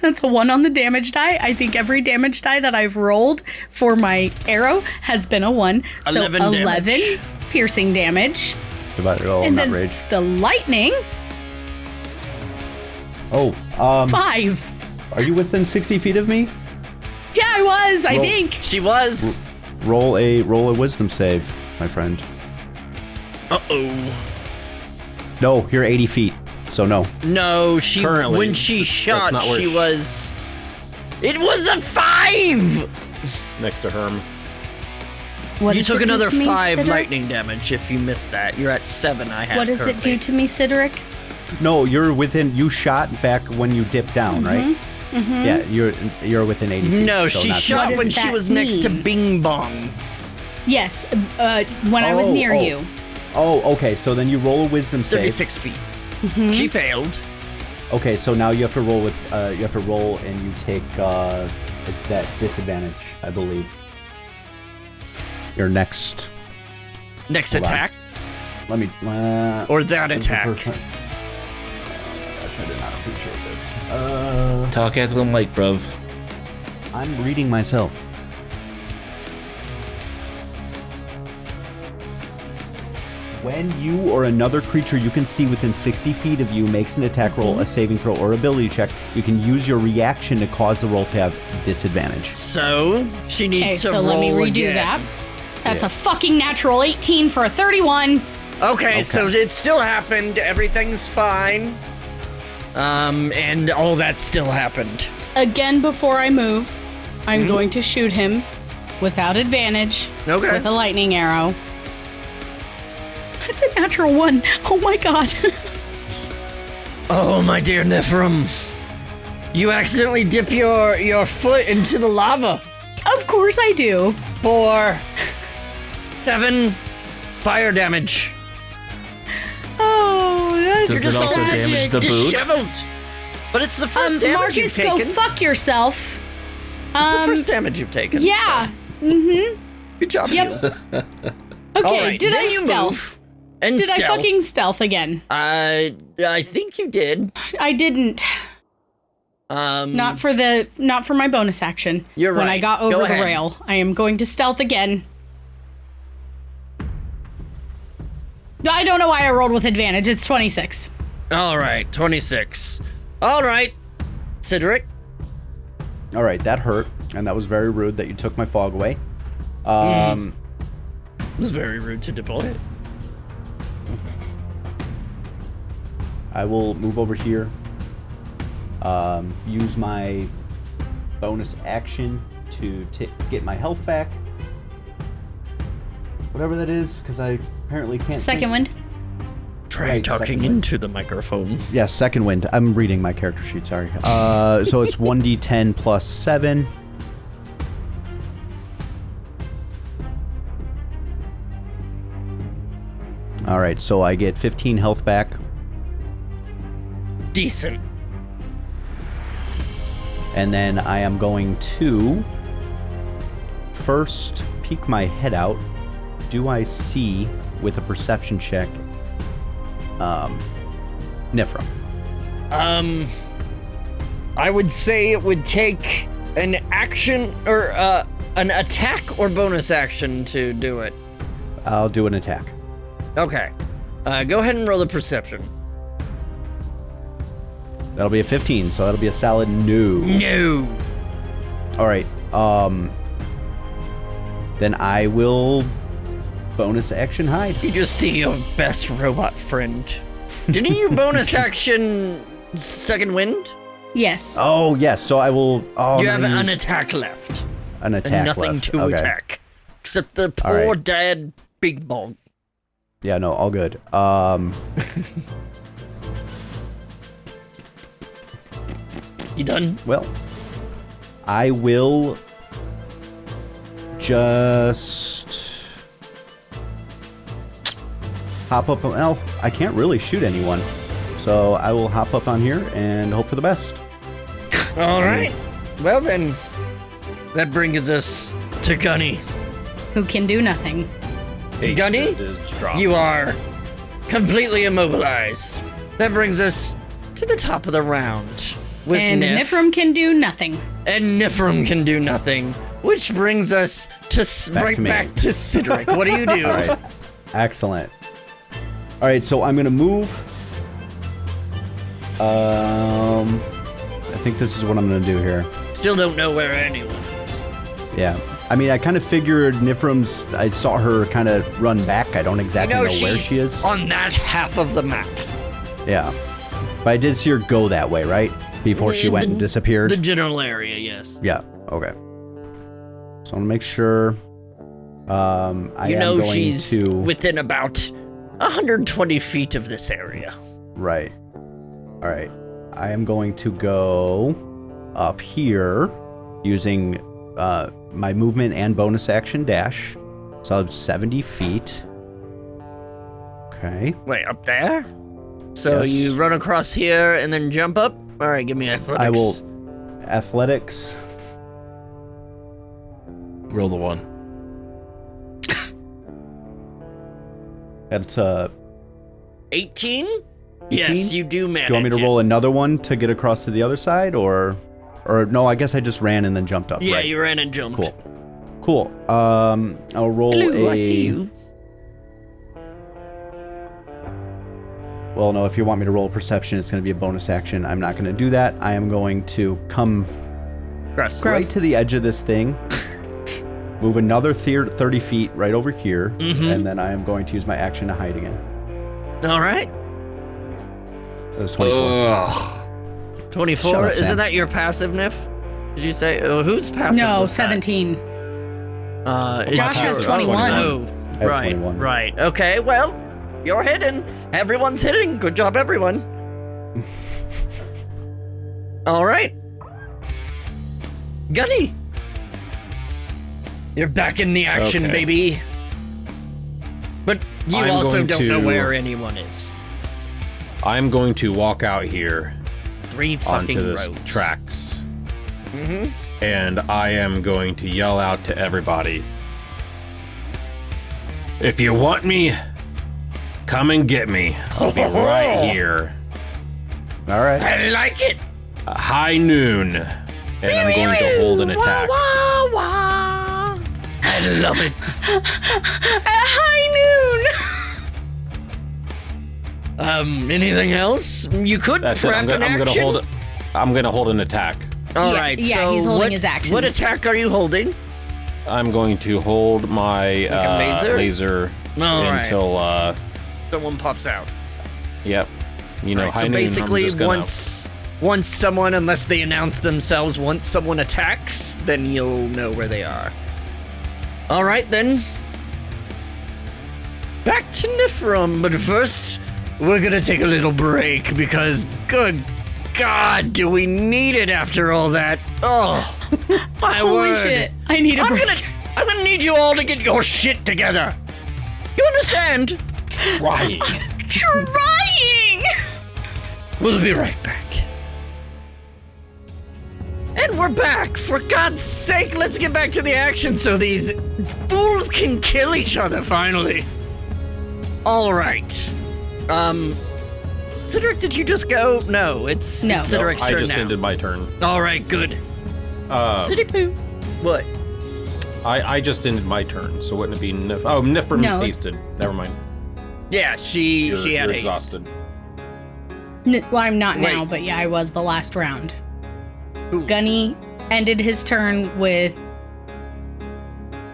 That's a 1 on the damage die. I think every damage die that I've rolled for my arrow has been a 1. So 11 11 damage. piercing damage. Goodbye. Oh, and not then rage. the lightning, Oh, 5. are you within 60 feet of me? Yeah, I was, I Roll. think. She was. Roll a wisdom save, my friend. Uh-oh. No, you're 80 feet, so no. No, she Currently, when she shot, not where she she- was. It was a 5. next to Herm. What You does took it do another to me, 5 Sideric? lightning damage if you missed that. You're at 7. I have. What does it do to me, Sideric? No, you're within. You shot back when you dipped down, right? Mm-hmm. Yeah, you're within 80 feet. No, so she not- shot What when does she that was next to mean? Bing Bong. Yes, when I was Oh, near oh. you. Oh, okay. So then you roll a wisdom save. 36 feet. Mm-hmm. She failed. Okay, so now you have to roll with. You have to roll, and you take. It's that disadvantage, I believe. Your next. Next Hold on. attack Let me. or that attack. Oh my gosh, I did not appreciate this. Talk at the mic, bruv. I'm reading myself. When you or another creature you can see within 60 feet of you makes an attack roll, a saving throw, or ability check, you can use your reaction to cause the roll to have disadvantage. So she Okay, needs to so roll let me redo again. that. That's a fucking natural 18 for a 31. Okay, so it still happened. Everything's fine. And all that still happened. Again, before I move, I'm going to shoot him without advantage Okay. with a lightning arrow. That's a natural 1. Oh my god. Oh, my dear Nephrim. You accidentally dip your foot into the lava Of course I do. for 7 fire damage. Oh, that's Does it also tragic. damage the boot? Disheveled. But it's the first damage you've Marcus, go taken. fuck yourself. It's the first damage you've taken. Yeah. Mm-hmm. Good job, Yep. you. Okay, All right, did then I you stealth? move. And Did stealth. I fucking stealth again? I think you did. I didn't. Not for my bonus action. You're When I right. got Go over the ahead. rail, I am going to stealth again. I don't know why I rolled with advantage. It's 26. All right, 26. All right, Sideric. All right, that hurt, and that was very rude that you took my fog away. It was very rude to deploy it. I will move over here. Use my bonus action to get my health back. Whatever that is, because I apparently can't. Second think. wind. Try Right, talking second wind. into the microphone. Yeah, second wind. I'm reading my character sheet, sorry. So it's 1d10 plus 7. All right, so I get 15 health back. Decent. And then I am going to first peek my head out. Do I see, with a perception check, Nifra? I would say it would take an action or an attack or bonus action to do it. I'll do an attack. Okay. Go ahead and roll the perception. That'll be a 15, so that'll be a solid no. No. All right. Then I will bonus action hide. You just see your best robot friend. Didn't you bonus action second wind? Yes. Oh yes. So I will. Oh, You I'm have gonna an use attack left. an And attack nothing left. to Okay. attack. Except the All poor right. dead big ball. Yeah. No. All good. You done? Well, I will just hop up. Well, I can't really shoot anyone, so I will hop up on here and hope for the best. All right. Well then, that brings us to Gunny. Who can do nothing. Gunny, Is dropped. you are completely immobilized. That brings us to the top of the round. With And Nif. Nifrim can do nothing. And Nifrim can do nothing. Which brings us to Back to me. back to Sidric. What do you do? All right. Excellent. All right, so I'm gonna move. I think this is what I'm gonna do here. Still don't know where anyone is. Yeah. I mean, I kind of figured Nifrim's. I saw her kind of run back. I don't exactly know she's where she is. on that half of the map. Yeah. But I did see her go that way, right? Before she went and disappeared. The general area, yes. Yeah. Okay. So I want to make sure. I You am know going she's to. within about 120 feet of this area. Right. All right. I am going to go up here using my movement and bonus action dash. So I'll have 70 feet. Okay. Wait, up there? So Yes. you run across here and then jump up? All right, give me athletics. I will. Athletics. Roll the 1. That's 18? 18? Yes, you do manage. Do you want me to it. roll another one to get across to the other side, or no? I guess I just ran and then jumped up. Yeah, right. you ran and jumped. Cool. I'll roll Hello, a. I see you. Well, no, if you want me to roll perception, it's going to be a bonus action. I'm not going to do that. I am going to come Gross. right to the edge of this thing, move another 30 feet right over here, Mhm. and then I am going to use my action to hide again. All right. That was 24. Ugh. 24. Shut up, Isn't Sam. that your passive, Nif? Did you say? Who's passive? No, was that? 17. It's Josh has yours. 21. Oh, I have right, 21. right. Okay, well, you're hitting. Everyone's hitting. Good job, everyone. All right. Gunny. You're back in the action, Okay. baby. But you I'm also going don't know to- where anyone is. I'm going to walk out here 3 fucking onto this roads. tracks, Mm-hmm. and I am going to yell out to everybody. If you want me, come and get me. I'll be right here. All right. I like it. High noon, and I'm going to hold an attack. Wah, wah, wah. I love it. At high noon! Anything else? You could That's it. prep I'm gonna an action. hold it. I'm gonna hold an attack. All Yeah, right. yeah, so he's holding what, his action. What attack are you holding? I'm going to hold my a laser? laser All right. until Someone pops out. yep. You know, Right, high so noon. basically, I'm just gonna, once someone, unless they announce themselves, once someone attacks, then you'll know where they are. All right, then. Back to Nifrim, but first, we're gonna take a little break because, good God, do we need it after all that? Oh, my Holy word. shit. I need a break. I'm gonna need you all to get your shit together. You understand? Trying. Trying! We'll be right back. And we're back. For God's sake, let's get back to the action so these fools can kill each other finally. All right. Cedric, did you just go? No, it's No. Cedric's I turn just now. ended my turn. All right, good. City poo. What? I just ended my turn, so wouldn't it be Nifrim's No, it's- hasted. Never mind. Yeah, she You're had haste. exhausted. Well, I'm not now, Wait. but yeah, I was the last round. Who? Gunny ended his turn with...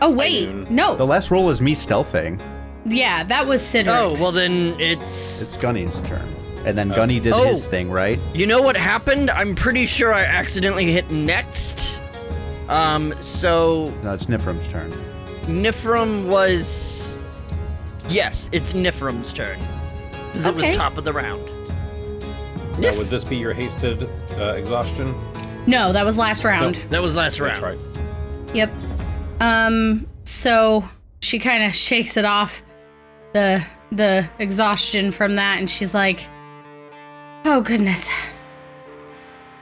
Oh, wait. Noon. No. The last roll is me stealthing. Yeah, that was Cedric's. Oh, well then it's... It's Gunny's turn. And then Gunny did Oh. his thing, right? You know what happened? I'm pretty sure I accidentally hit next. So No, it's Nifrim's turn. Nifrim was... Yes, it's Nifrim's turn. Because it was Okay. top of the round. Now, would this be your hasted exhaustion? No, that was last round. That was last That's round. right. Yep. So she kind of shakes it off, the exhaustion from that, and she's like, oh goodness.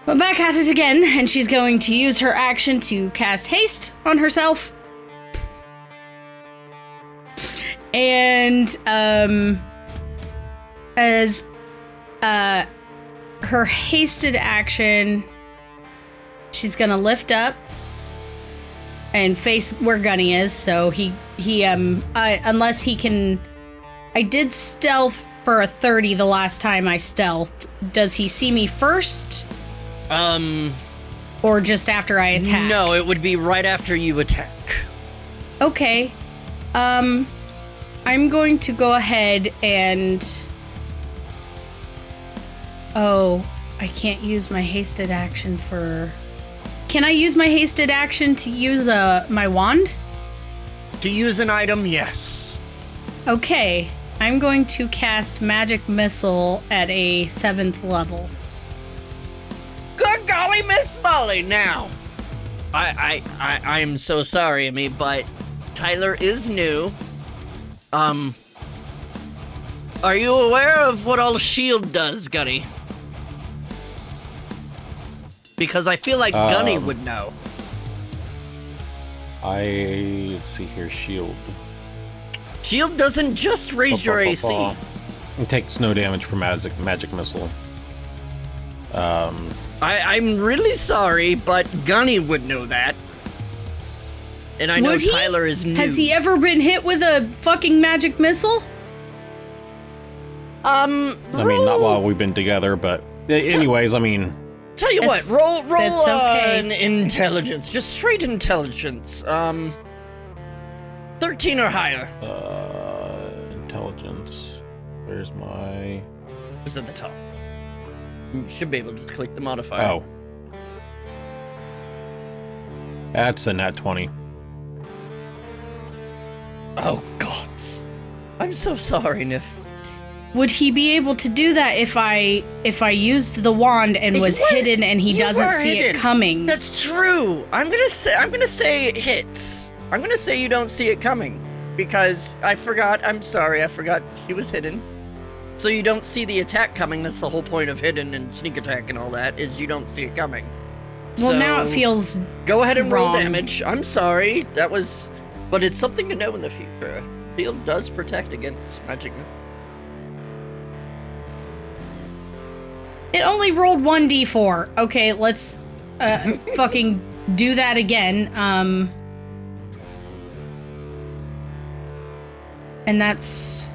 We're back at it again, and she's going to use her action to cast haste on herself. And as her hasted action, she's gonna lift up and face where Gunny is. So he unless he can, I did stealth for a 30 the last time I stealthed. Does he see me first or just after I attack? No, it would be right after you attack. Okay. I'm going to go ahead and... Oh, I can't use my hasted action for... Can I use my hasted action to use my wand? To use an item, yes. Okay. I'm going to cast Magic Missile at a 7th level. Good golly, Miss Molly. Now, I'm so sorry, Amy, but Tyler is new. Are you aware of what all shield does, Gunny? Because I feel like Gunny would know. Let's see here, shield. Shield doesn't just raise your AC. It takes no damage from magic missile. I'm really sorry, but Gunny would know that. And I know Would he? Tyler is new. Has he ever been hit with a fucking magic missile? I mean, not while we've been together, but anyways, I mean... Tell you what, It's- roll it's okay. an intelligence, just straight intelligence. 13 or higher. Intelligence. Where's my... It's at the top. You should be able to just click the modifier. Oh. That's a nat 20. Oh, gods. I'm so sorry, Nif. Would he be able to do that if I used the wand and was hidden and he You doesn't were see hidden. it coming? That's true. I'm gonna say it hits. I'm gonna say you don't see it coming because I forgot. I'm sorry. I forgot she was hidden. So you don't see the attack coming. That's the whole point of hidden and sneak attack and all that is you don't see it coming. Well, So, now it feels Go ahead and roll wrong. damage. I'm sorry. That was, but it's something to know in the future. Shield does protect against magic missile. It only rolled 1d4. Okay, let's fucking do that again. And that's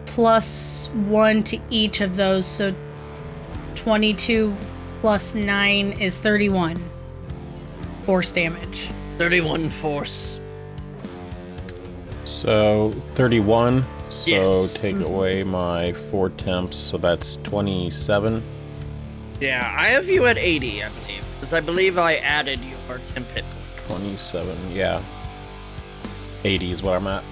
+1 to each of those, so 22 plus 9 is 31 force damage. 31 force. So 31. So Yes. take away my 4 temps, so that's 27. Yeah, I have you at 80, I believe, because I believe I added your temp hit points. 27, yeah. 80 is what I'm at.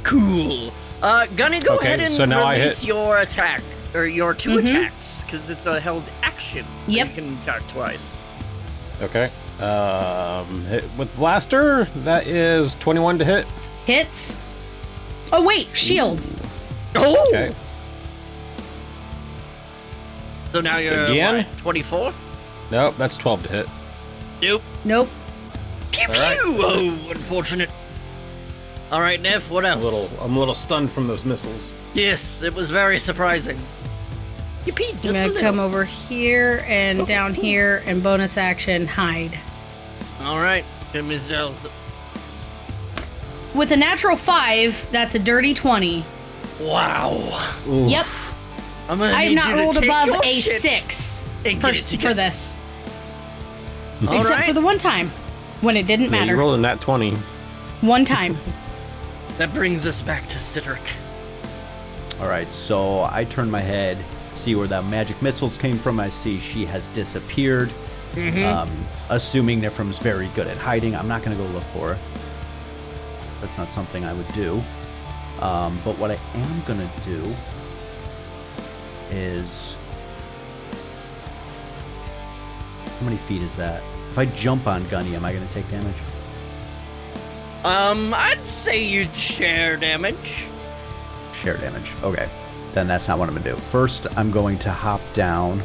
Cool. Gunny, go Okay, ahead and so now I release hit. your attack, or your 2 attacks, because it's a held action. so Yep. You can attack twice. Okay. Hit with blaster. That is 21 to hit. Hits. Oh wait, shield. Oh! Okay. So now you're, Again? 24? Nope, that's 12 to hit. Nope. Nope. Pew pew! All right. Oh, unfortunate. All right, Neff, what else? I'm a little stunned from those missiles. Yes, it was very surprising. You peed I'm just a gonna little. come over here and down here and bonus action hide. All right, good Miss Dells. With a natural 5, that's a dirty 20. Wow. Yep. I'm gonna I have need not you to rolled take above your a shit 6 and for, get it together. for this. All Except right. for the one time when it didn't Yeah, matter. you rolled in that 20. One time. That brings us back to Cedric. All right, so I turn my head, see where the magic missiles came from. I see she has disappeared. Assuming Nifrim's very good at hiding, I'm not going to go look for her. That's not something I would do. But what I am going to do is... How many feet is that? If I jump on Gunny, am I going to take damage? I'd say you'd share damage. Share damage. Okay. Then that's not what I'm going to do. First, I'm going to hop down.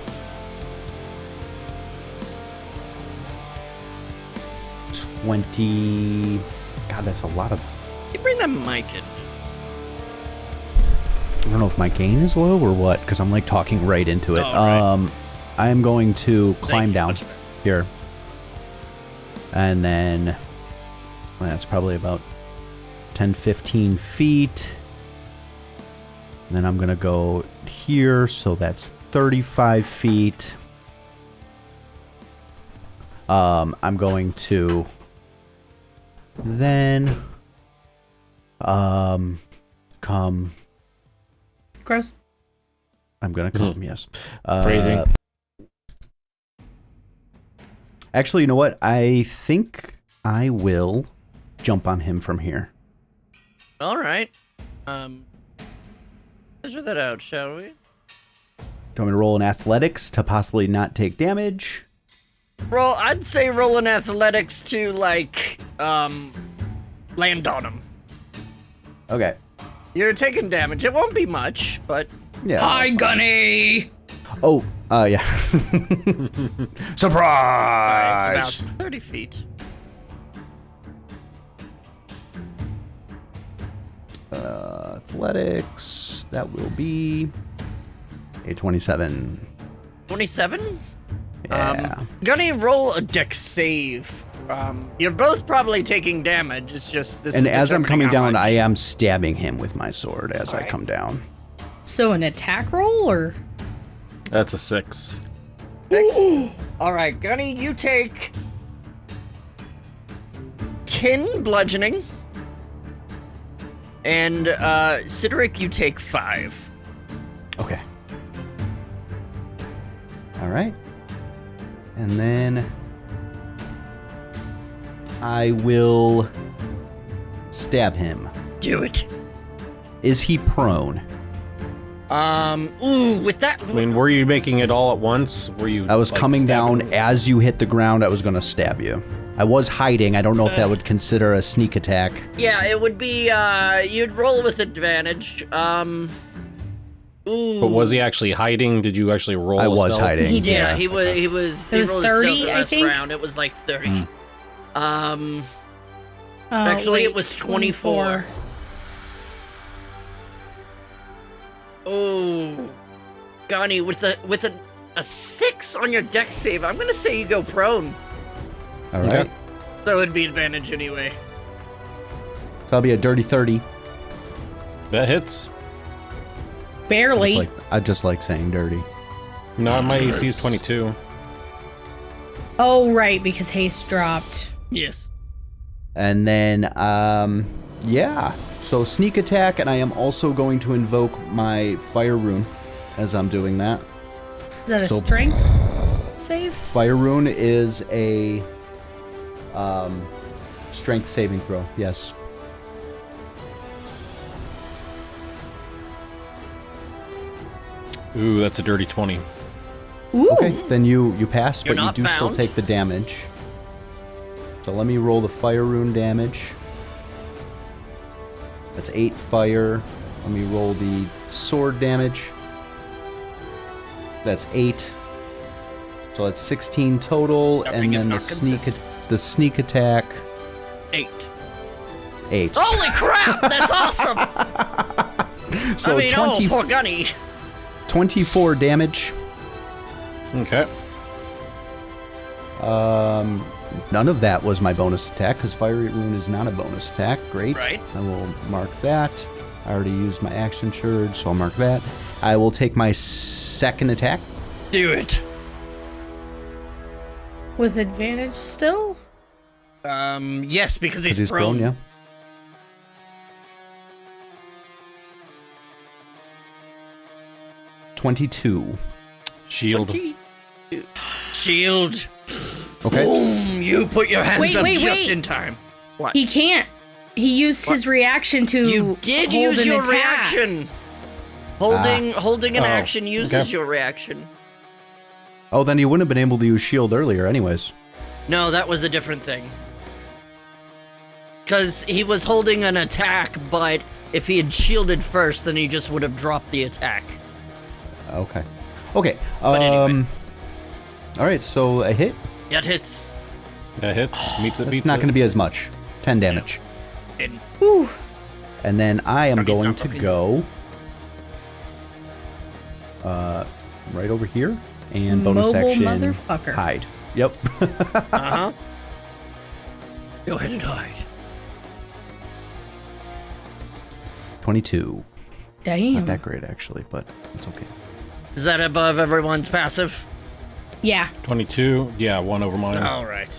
20... God, that's a lot of... You bring that mic in. I don't know if my gain is low or what, because I'm like talking right into it. Oh, right. I am going to climb you. down Much better. here. And then... well, that's probably about 10, 15 feet. And then I'm going to go here, so that's 35 feet. I'm going to then come. Gross. I'm gonna come. Yes. Phrasing. Actually, you know what? I think I will jump on him from here. All right. Measure that out, shall we? Do you want me to roll in athletics to possibly not take damage? I'd say roll in athletics to, like, land on him. Okay. You're taking damage. It won't be much, but... Yeah. Hi, Gunny! Oh, yeah. Surprise! It's about 30 feet. Athletics. That will be a 27. 27? Yeah. Gunny, roll a dex save. You're both probably taking damage. It's just this. And is as I'm determining coming how down, much. I am stabbing him with my sword as I Alright. come down. So an attack roll or? That's a 6. All right, Gunny, you take 10 bludgeoning, and Cedric, you take 5. Okay. All right. And then I will stab him. Do it. Is he prone? Ooh, with that. I mean, were you making it all at once? Were you? I was like, coming down stabbing- as you hit the ground. I was going to stab you. I was hiding. I don't know if that would consider a sneak attack. Yeah, it would be. You'd roll with advantage. Ooh. But was he actually hiding? Did you actually roll? I a was stealth? hiding. He did. Yeah, he was. He was. It was he rolled 30, his stealth the I last think? round. It was like 30. Mm. Actually, wait, it was 24. Oh, Gunny, with a 6 on your dex save, I'm gonna say you go prone. All right. Okay. So it'd be advantage anyway. So that'll be a dirty 30. That hits. Barely. I just like saying dirty. No, my AC is 22. Oh, right, because haste dropped. Yes. And then, yeah. So sneak attack, and I am also going to invoke my fire rune as I'm doing that. Is that a So- strength save? Fire rune is a strength saving throw. Yes. Ooh, that's a dirty 20. Ooh. Okay, then you pass, You're but you not do still bound. take the damage. So let me roll the fire rune damage. That's 8 fire. Let me roll the sword damage. That's 8. So that's 16 total, Nothing and is then not consistent. the sneak attack 8. 8. Holy crap! That's awesome. So I mean, 20, poor Gunny. 24 damage. Okay. None of that was my bonus attack because fiery rune is not a bonus attack. Great. Right. I will mark that. I already used my action surge, so I'll mark that. I will take my second attack. Do it. With advantage still? Yes, because he's, He's prone, yeah. $22. Shield. Shield. Okay. Boom! You put your hands Wait, up wait, just wait. in time. What? He can't. He used his reaction to You did hold use an your attack. reaction. Holding an Oh, action uses okay. your reaction. Oh, then you wouldn't have been able to use shield earlier anyways. No, that was a different thing. Because he was holding an attack, but if he had shielded first, then he just would have dropped the attack. Okay. Okay. But anyway. All right, so a hit. That hits. That hits. Meets it, It's beats not it. going to be as much. 10 damage. And Whew. And then I am Doggy's going not to looking. go right over here and bonus Mobile action motherfucker. hide. Yep. uh-huh. Go ahead and hide. 22. Damn. Not that great actually, but it's okay. Is that above everyone's passive? Yeah. 22. Yeah, 1 over mine. All right.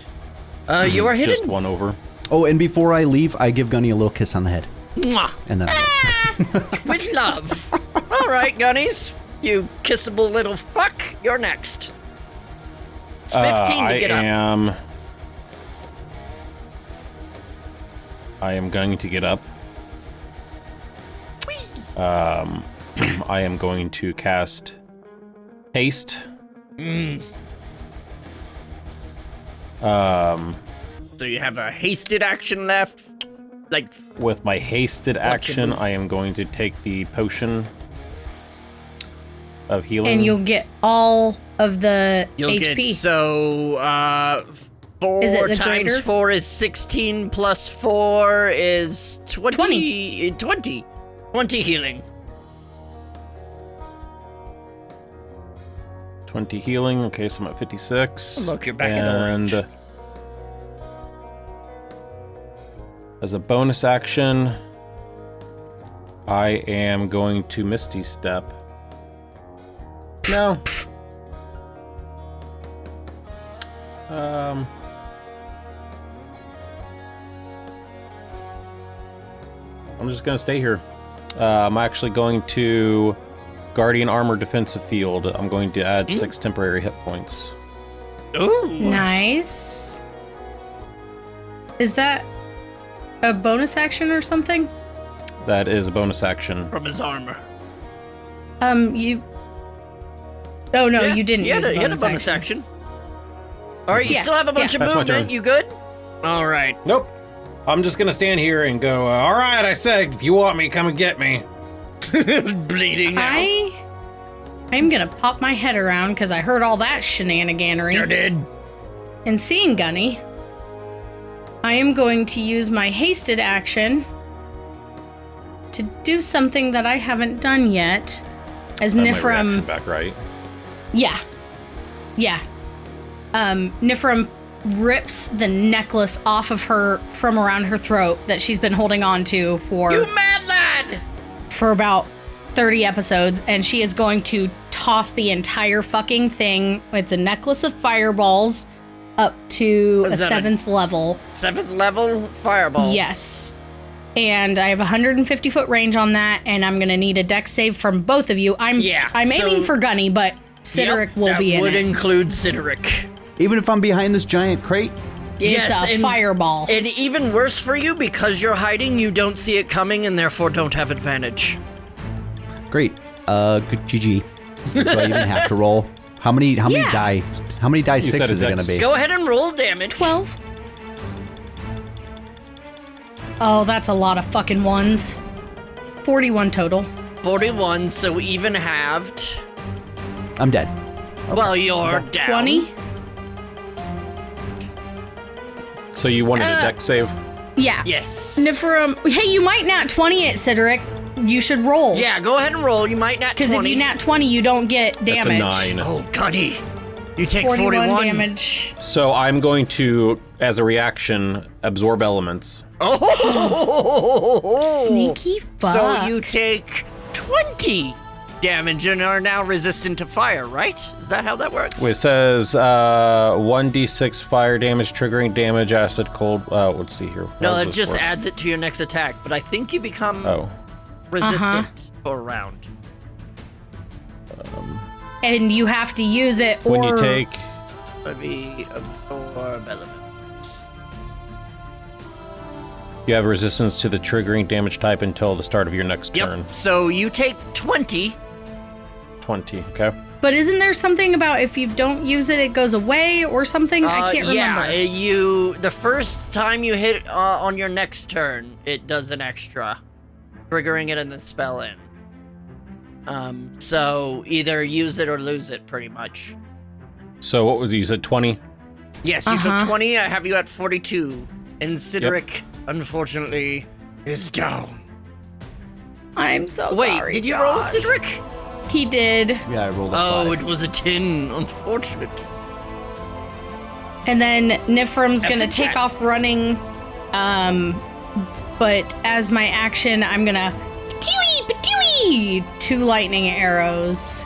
You are hidden. Just 1 over. Oh, and before I leave, I give Gunny a little kiss on the head. Mwah. And then With love. All right, Gunnies. You kissable little fuck. You're next. It's 15 to get up. Oh, I am going to get up. I am going to cast haste. So you have a hasted action left. Like, With my hasted action, move? I am going to take the potion of healing. And you'll get all of the you'll HP. get, so, 4 Is it the times greater? 4 is 16 plus 4 is 20. 20. 20 healing. 20 healing. Okay, so I'm at 56. Look, you're back in and orange. as a bonus action, I am going to Misty Step. No. I'm just gonna stay here. I'm actually going to Guardian Armor Defensive Field. I'm going to add 6 temporary hit points. Ooh. Nice. Is that a bonus action or something? That is a bonus action. From his armor. You. Oh no, Yeah, you didn't. You use had a bonus action. All right, you Yeah, still have a bunch yeah. of That's my movement. turn. You good? All right. Nope. I'm just gonna stand here and go, all right, I said, if you want me, come and get me. Bleeding now. I'm gonna pop my head around because I heard all that shenaniganery. Sure did. And seeing Gunny, I am going to use my hasted action to do something that I haven't done yet. As I have my reaction Nifram. back, right? Yeah. Yeah. Nifram rips the necklace off of her from around her throat that she's been holding on to for You mad lad! for about 30 episodes, and she is going to toss the entire fucking thing. It's a necklace of fireballs up to Is a that a- 7th level. 7th level fireball. Yes. And I have 150 foot range on that, and I'm gonna need a dex save from both of you. I'm Yeah, aiming so- for Gunny, but Cedric will that be in would it. include Cedric. even if I'm behind this giant crate, It's Yes, a and- fireball. And even worse for you, because you're hiding, you don't see it coming and therefore don't have advantage. great. Good GG. Do I even have to roll? How many die You said sixes a are gonna dex. be? Go ahead and roll damage. 12. Oh, that's a lot of fucking ones. 41 total. 41, so even halved. I'm dead. Well, you're down. 20? So you wanted a dex save? Yeah. Yes. Nifrim. Hey, you might nat 20 it, Cedric. You should roll. Yeah, go ahead and roll. You might nat 20. Because if you nat 20, you don't get damage. That's a 9. Oh, Gunny. You take 41 41. damage. So I'm going to, as a reaction, absorb elements. Oh! Sneaky fuck. So you take 20 damage and are now resistant to fire, right? Is that how that works? It says 1d6 fire damage, triggering damage, acid, cold. Let's see here. No, How does it this just work? adds it to your next attack, but I think you become Oh. resistant for a round. And you have to use it or... When you take... Maybe absorb elements. You have resistance to the triggering damage type until the start of your next turn. Yep. So you take 20. 20, okay. But isn't there something about if you don't use it, it goes away or something? I can't remember. Yeah, the first time you hit on your next turn, it does an extra, triggering it and the spell ends. So either use it or lose it, pretty much. So what was you said, 20? Yes, you took 20. I have you at 42, and Cedric, unfortunately, is down. I'm so Wait, sorry, did you roll, Josh. Cedric? He did. Yeah, I rolled a Oh, 5. it was a 10. Unfortunate. And then Nifrim's That's gonna a take 10. off running. But as my action, I'm gonna patooey, 2 lightning arrows.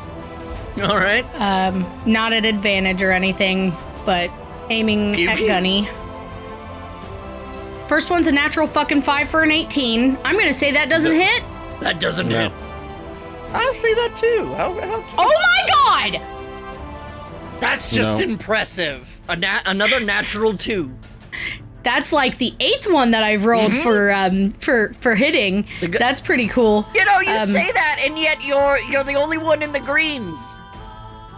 All right. Not at advantage or anything, but aiming Pew, at pew. Gunny. First one's a natural fucking 5 for an 18. I'm gonna say that doesn't hit. That doesn't No. hit. I'll say that too. How Oh my god! That's just No. impressive. Another natural 2. That's like the 8th one that I've rolled for hitting. That's pretty cool. You know, you say that, and yet you're the only one in the green.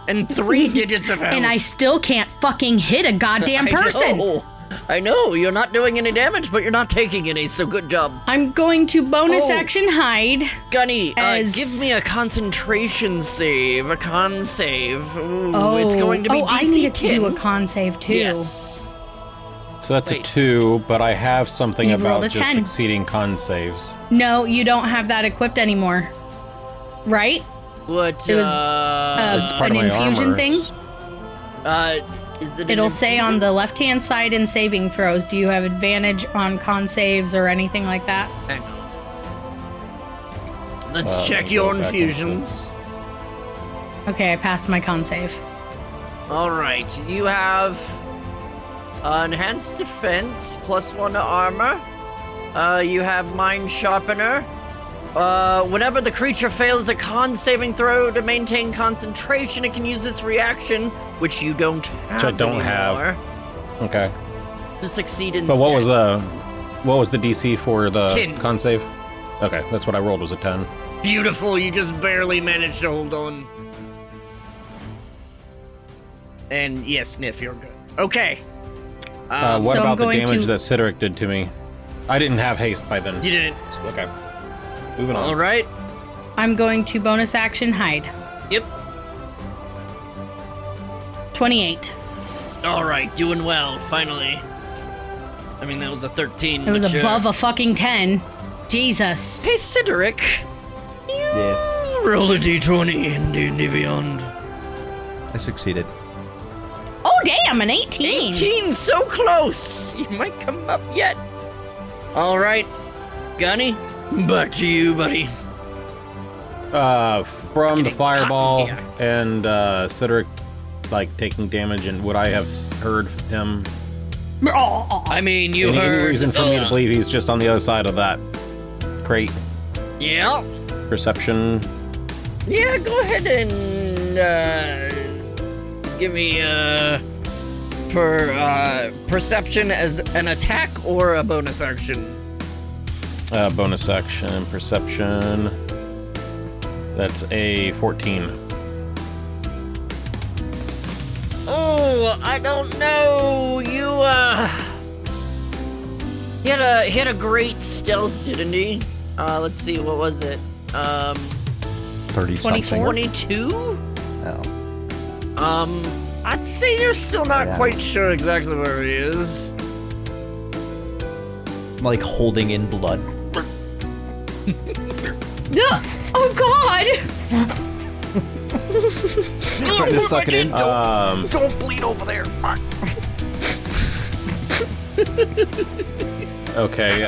And 3 digits of health. And I still can't fucking hit a goddamn person. I know. You're not doing any damage, but you're not taking any, so good job. I'm going to bonus Oh. action hide. Gunny, As- give me a concentration save, a con save. Ooh, it's going to be DC I needed 10. to do a con save too. Yes. So that's Wait. a 2, but I have something You rolled about a just 10. succeeding con saves. No, you don't have that equipped anymore. Right? What? It was It's part an of my infusion armor. thing. Is it? It'll say on the left-hand side in saving throws, do you have advantage on con saves or anything like that? Hang on. Let's Let check me your go back infusions. Okay, I passed my con save. All right, you have enhanced defense, +1 to armor. You have mind sharpener. Whenever the creature fails a con saving throw to maintain concentration, it can use its reaction, which you don't have Which I don't have. anymore, Okay. to succeed instead. But what was the DC for the 10. con save? Okay, that's what I rolled was a 10. Beautiful, you just barely managed to hold on. And yes, Sniff, you're good. Okay. What So I'm about the going damage to- that Cedric did to me? I didn't have haste by then. You didn't. Okay. Moving on. All right. I'm going to bonus action hide. Yep. 28. All right, doing well, finally. I mean, that was a 13. It was but sure. above a fucking 10. Jesus. Hey, Cedric. Yeah, Roll a d20 in D&D Beyond. I succeeded. Oh, damn, an 18. 18, so close. You might come up yet. All right, Gunny, back to you, buddy. From the getting fireball hot and Cedric like taking damage, and would I have heard him? I mean, you Any heard. reason for me to believe he's just on the other side of that crate? Yeah. Perception. Yeah, go ahead and give me for perception as an attack or a bonus action. Bonus action. Perception. That's a 14. Oh, I don't know. He had a great stealth, didn't he? Let's see, what was it? 30 something. 22? Oh. I'd say you're still not Yeah. quite sure exactly where he is. Like holding in blood. Oh God! Trying to suck it in. Don't bleed over there. Fuck. Okay,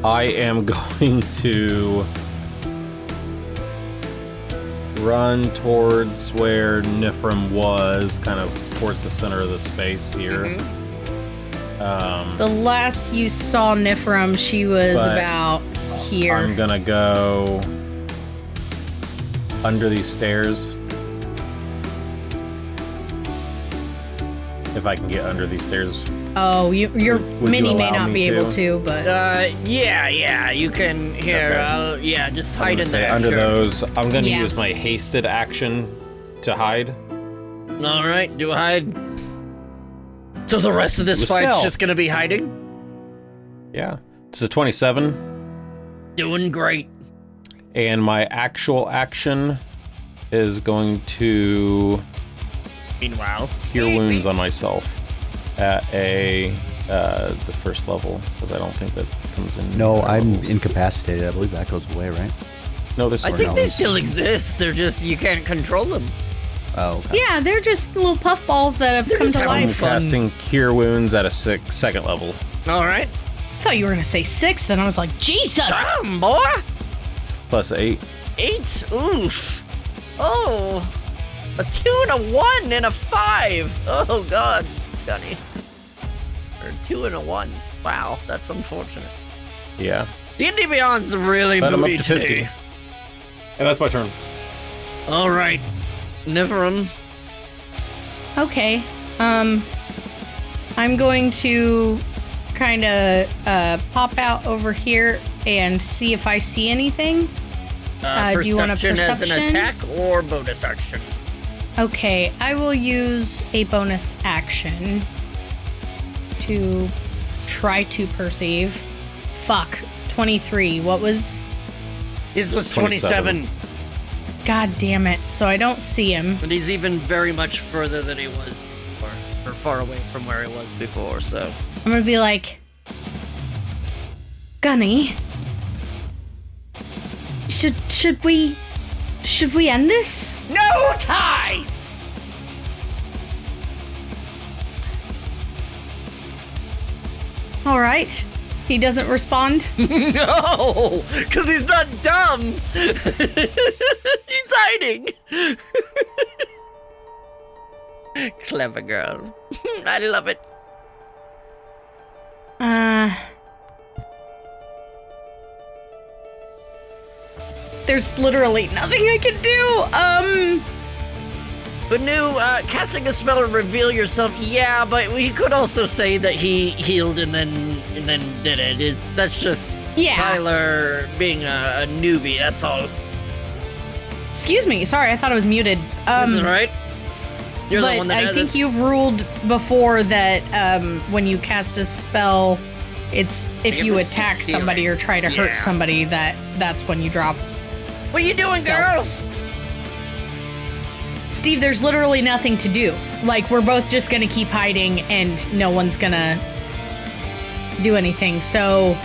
I am going to run towards where Nifrim was, kind of towards the center of the space here. The last you saw Nifrim, she was But about here. I'm gonna go under these stairs. If I can get under these stairs. Oh, your Would you mini may allow not me be able to? to, but Yeah, you can. Here, Okay. just I'm hide gonna in stay there. under sure. those. I'm gonna Yeah. use my hasted action to hide. All right, do hide. So the rest of this With fight's stealth. just gonna be hiding? Yeah. This is 27. Doing great. And my actual action is going to Meanwhile. cure wounds on myself at the first level, because I don't think that comes in. No, higher I'm levels. incapacitated. I believe that goes away, right? No, there's I more think they knowledge. still exist. They're just, you can't control them. Oh, okay. yeah, they're just little puff balls that have come just to having I'm life. fun. casting cure wounds at a second level. All right. I thought you were gonna say 6, then I was like, Jesus! Damn, boy. Plus 8. 8. Oof. Oh. A 2 and a 1 and a 5. Oh, God. Gunny. Or 2 and a 1. Wow, that's unfortunate. Yeah. D&D Beyond's really But I'm up moody to 50. today. And that's my turn. All right. Nifrim. Okay. I'm going to kind of pop out over here and see if I see anything. Do you want a Perception as an perception? attack or bonus action? Okay, I will use a bonus action to try to perceive. Fuck. 23. What was... His was 27. 27. God damn it. So I don't see him. But he's even very much further than he was before. Or far away from where he was before, so. I'm gonna be like... Gunny? Should we end this? No ties! All right. He doesn't respond. No! Because he's not dumb! He's hiding! Clever girl. I love it. There's literally nothing I can do. But casting a spell to reveal yourself, yeah, but we could also say that he healed and then did it. That's just Yeah. Tyler being a newbie, that's all. Excuse me. Sorry, I thought I was muted. That's all right. You're the But one that I think you've ruled before that when you cast a spell, it's if It you was attack stealing. somebody or try to Yeah. hurt somebody, that's when you drop. What are you doing, Stealth. girl? Steve, there's literally nothing to do. Like, we're both just gonna keep hiding and no one's gonna do anything. So,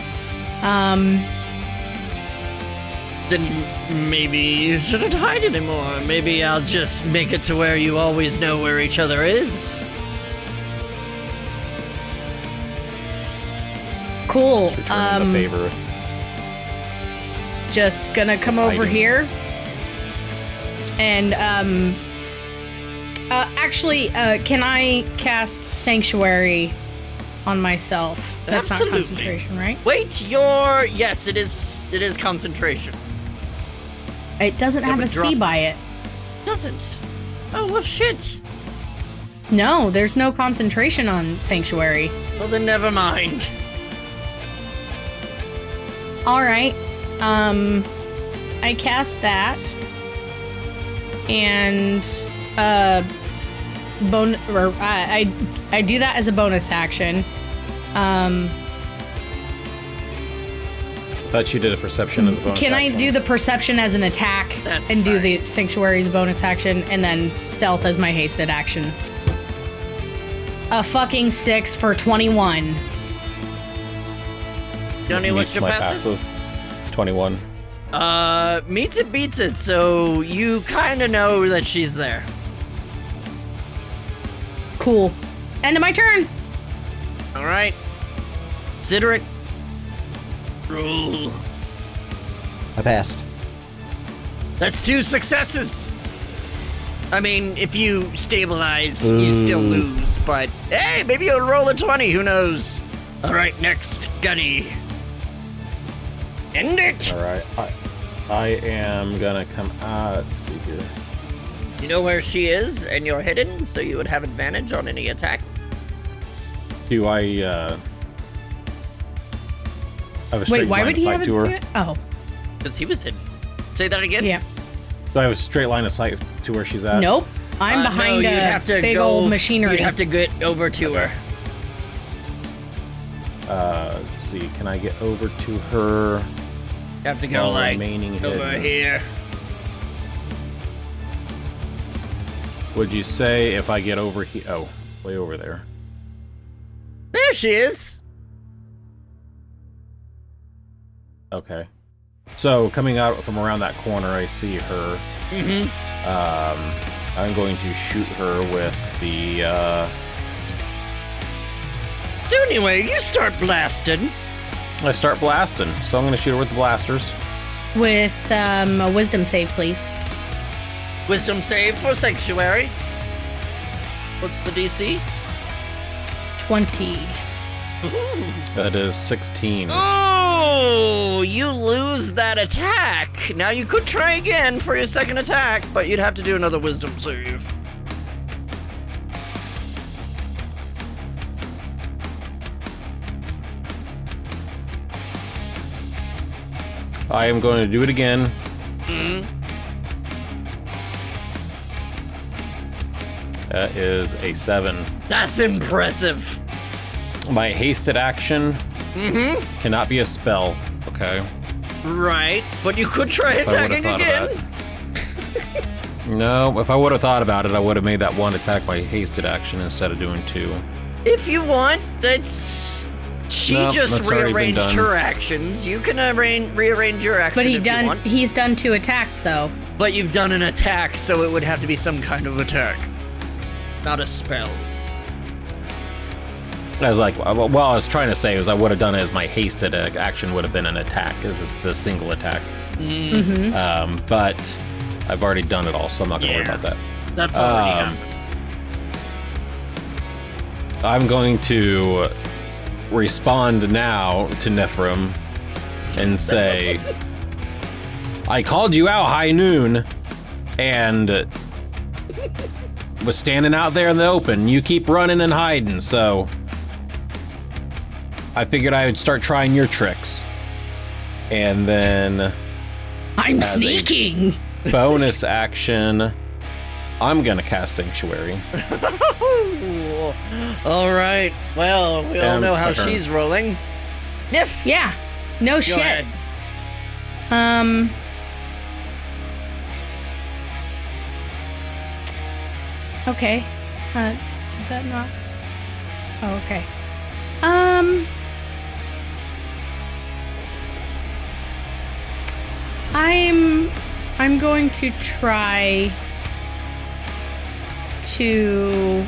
Then maybe you shouldn't hide anymore. Maybe I'll just make it to where you always know where each other is. cool. Just returning the favor. Just gonna come over Hiding. here. And, actually, can I cast Sanctuary on myself? That's Absolutely. not concentration, right? Wait, yes, it is concentration. It doesn't have but a C drop- by it. Doesn't. Oh, well, shit. No, there's no concentration on Sanctuary. Well, then never mind. I cast that, and I do that as a bonus action. I thought you did a perception as a bonus Can action. I do the perception as an attack That's and do fine. the sanctuary as a bonus action, and then stealth as my hasted action? A fucking 6 for 21. Johnny, what's Meets your my passive? 21. Meets it beats it, so you kind of know that she's there. Cool. End of my turn. All right. Cedric. Roll. I passed. That's 2 successes. I mean, if you stabilize, you still lose, but hey, maybe you'll roll a 20, who knows? All right, next, Gunny. End it. All right. I am gonna come out. Let's see here. You know where she is, and you're hidden, so you would have advantage on any attack. Do I have a straight Wait, why line would of he sight have it? to her? Oh, Because he was hidden. Say that again? yeah. Do I have a straight line of sight to where she's at? Nope. I'm No, behind you'd a have to big go, old machinery. You'd have to get over to her. Let's see. Can I get over to her? You have to go, while like, remaining over hidden? here. Would you say if I get over here? Oh, way over there. There she is. Okay. So coming out from around that corner, I see her. Mm-hmm. I'm going to shoot her with the. So anyway, you start blasting. I start blasting, so I'm going to shoot her with the blasters. With a wisdom save, please. Wisdom save for Sanctuary. What's the DC? 20. That is 16. Oh, you lose that attack. Now you could try again for your second attack, but you'd have to do another wisdom save. I am going to do it again. That is a 7. That's impressive. My hasted action cannot be a spell. Okay. Right, but you could try If I would've attacking thought of again. No, if I would have thought about it, I would have made that one attack my hasted action instead of doing 2. If you want, that's... She No, just that's already been rearranged done. her actions. You can rearrange your action But if you want. he's done 2 attacks, though. But you've done an attack, so it would have to be some kind of attack. Not a spell. I was like, well, I was trying to say was I would have done it as my hasted action would have been an attack, because it's the single attack. But I've already done it all, so I'm not going to worry Yeah. about that. That's already happened. I'm going to respond now to Nephrim and say, I called you out high noon and was standing out there in the open. You keep running and hiding, so I figured I would start trying your tricks. And then I'm As a- sneaking. bonus action, I'm gonna cast Sanctuary. All right. Well, we all And know it's how my turn. she's rolling. Nif. Yeah. No Go shit. ahead. Okay. Did that not? Oh, okay. I'm going to try to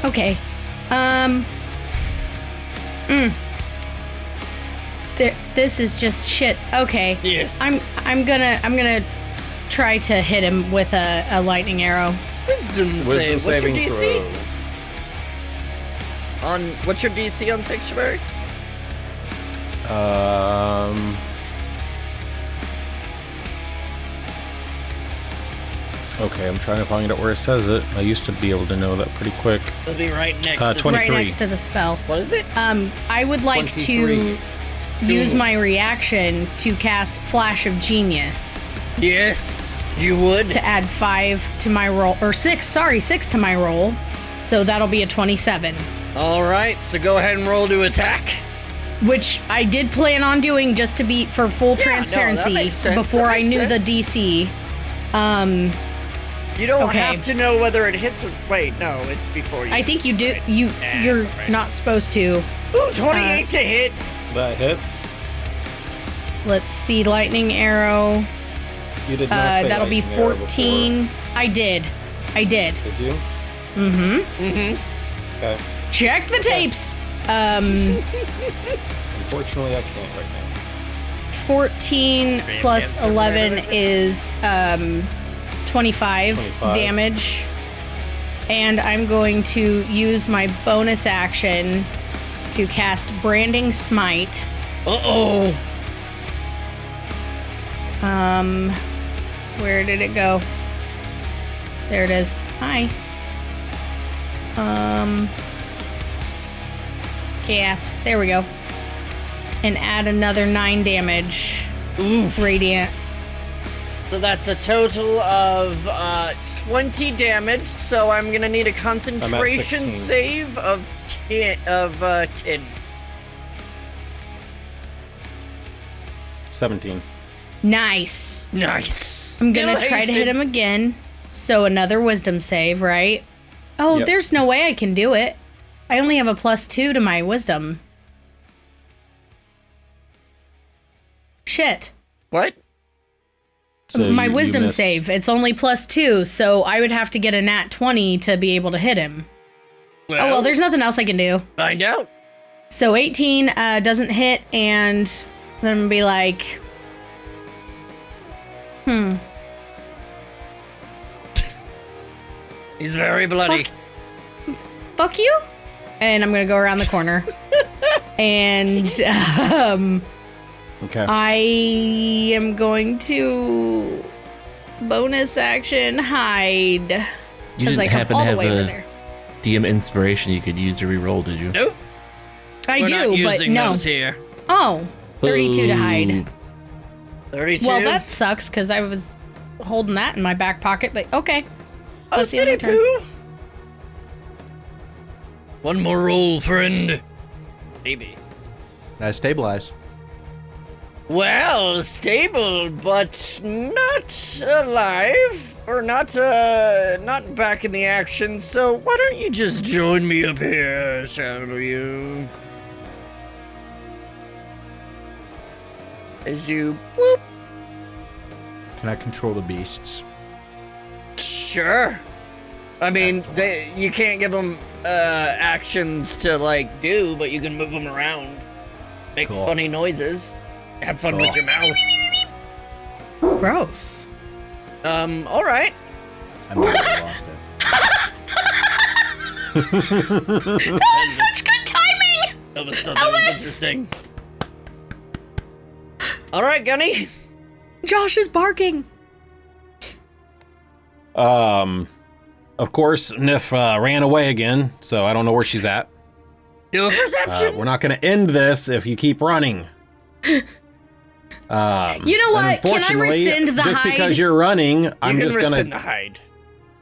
okay. This is just shit. Okay. Yes. I'm gonna try to hit him with a lightning arrow. Wisdom save. What's your DC? What's your DC on Sanctuary? Okay, I'm trying to find out where it says it. I used to be able to know that pretty quick. It'll be right next to 23. Right next to the spell. What is it? I would like 23. to use my reaction to cast Flash of Genius Yes, you would. to add 5 to my roll, or 6 to my roll. So that'll be a 27, All right, so go ahead and roll to attack. which I did plan on doing just to be for full Yeah, no, that transparency makes sense, before that I makes knew the sense. DC. You don't Okay. have to know whether it hits or... Wait, no, it's before you. I think you do. You're it's all right. not supposed to. Ooh, 28 to hit. That hits. Let's see, lightning arrow. You did not say That'll be lightning arrow 14. I did. before. Did you? Mm-hmm. Okay. Check the tapes. Unfortunately, I can't right now. 14 plus 11 is 25 damage. And I'm going to use my bonus action to cast Branding Smite. Uh-oh. Where did it go? There it is. Hi. Cast. There we go. And add another 9 damage. Oof. Radiant. So that's a total of 20 damage, so I'm going to need a concentration 16. save of 10. 17. Nice. Nice. I'm gonna Still try to hit hasted. him again. So another wisdom save, right? Oh, Yep. there's no way I can do it. I only have a +2 to my wisdom. Shit. What? So my you wisdom miss- save, it's only +2, so I would have to get a nat 20 to be able to hit him. Oh, well, there's nothing else I can do. Find out. So 18 doesn't hit, and then I'm gonna be like, He's very bloody. fuck you? And I'm gonna go around the corner. And Okay. I am going to bonus action hide. You Because didn't I come happen to all the have way over a there. DM inspiration you could use to reroll, did you? Nope. I We're do, not but using no. those here. Oh, 32 to hide. Ooh. 32. Well, that sucks because I was holding that in my back pocket, but okay. Oh, That's the end city of my turn. poo. One more roll, friend. Maybe. Stabilize. Well, stable, but not alive, or not back in the action. So why don't you just join me up here, shall you? As you whoop. Can I control the beasts? Sure. I mean, you can't give them actions to like do, but you can move them around, make Cool. funny noises, have fun with Cool. your mouth. Gross. All right. I might have lost it. Such good timing! Elvis thought that was interesting. All right, Gunny. Josh is barking. Of course, Nif ran away again, so I don't know where she's at. Do a perception. We're not going to end this if you keep running. You know what? Can I unfortunately, rescind the just hide? because you're running, I'm you can just rescind gonna. the hide.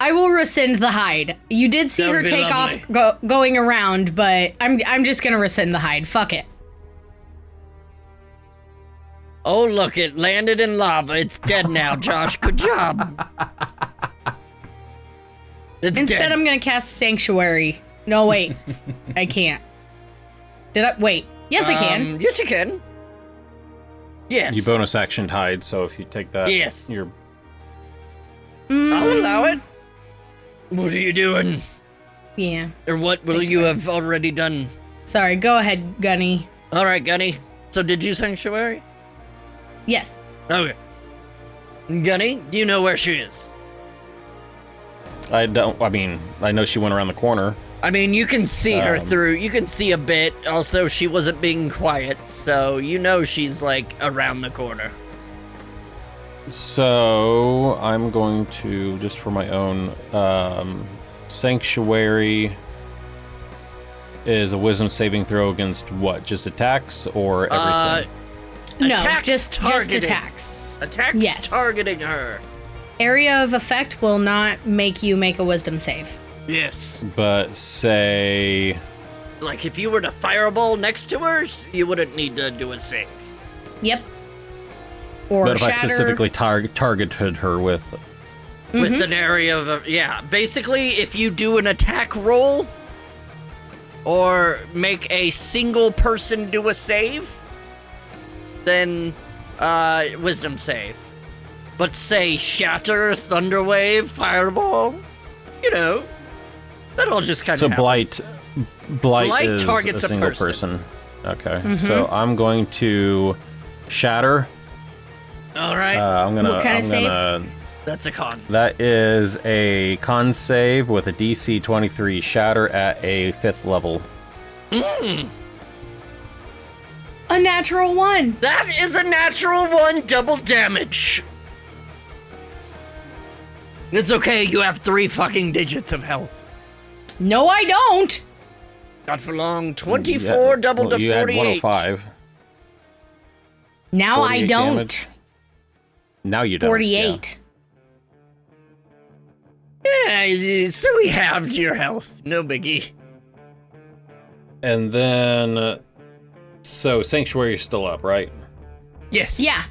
I will rescind the hide. You did see That her would be take lovely. off going around, but I'm just gonna rescind the hide. Fuck it. Oh, look, it landed in lava. It's dead now, Josh. Good job. It's Instead, dead. I'm gonna cast Sanctuary. No, wait, I can't. Did I? Wait. Yes, I can. Yes, you can. Yes. You bonus action hide, so if you take that, Yes. you're I'll allow it. What are you doing? Yeah. Or what will you have already done? Sorry. Go ahead, Gunny. All right, Gunny. So did you Sanctuary? Yes. Okay. Gunny, do you know where she is? I don't. I mean, I know she went around the corner. I mean, you can see her Um, through. You can see a bit. Also, she wasn't being quiet, so you know she's like around the corner. So I'm going to, just for my own, Sanctuary is a wisdom saving throw against what? Just attacks or everything? No, Attacks just targeted. attacks. Attacks Yes. targeting her. Area of effect will not make you make a wisdom save. Yes. But say, Like if you were to fireball next to her, you wouldn't need to do a save. Yep. Or but if shatter. I specifically targeted her with, With an area of, yeah. Basically, if you do an attack roll, or make a single person do a save, then wisdom save. But say shatter, thunderwave, fireball, you know, that all just kind of so happens. blight is targets a a single person. Okay, so I'm going to shatter. All right, I'm gonna. What kind of save? that's a con. That is a con save with a DC 23. Shatter at a 5th level. A natural 1. That is a natural 1, double damage. It's okay, you have 3 fucking digits of health. No, I don't. Not for long. 24 doubled to you 48. had 105. Now I 48 don't. damage. Now you don't. 48. Yeah, so we halved your health. No biggie. Yeah. And then, so Sanctuary is still up, right? Yes. Yeah.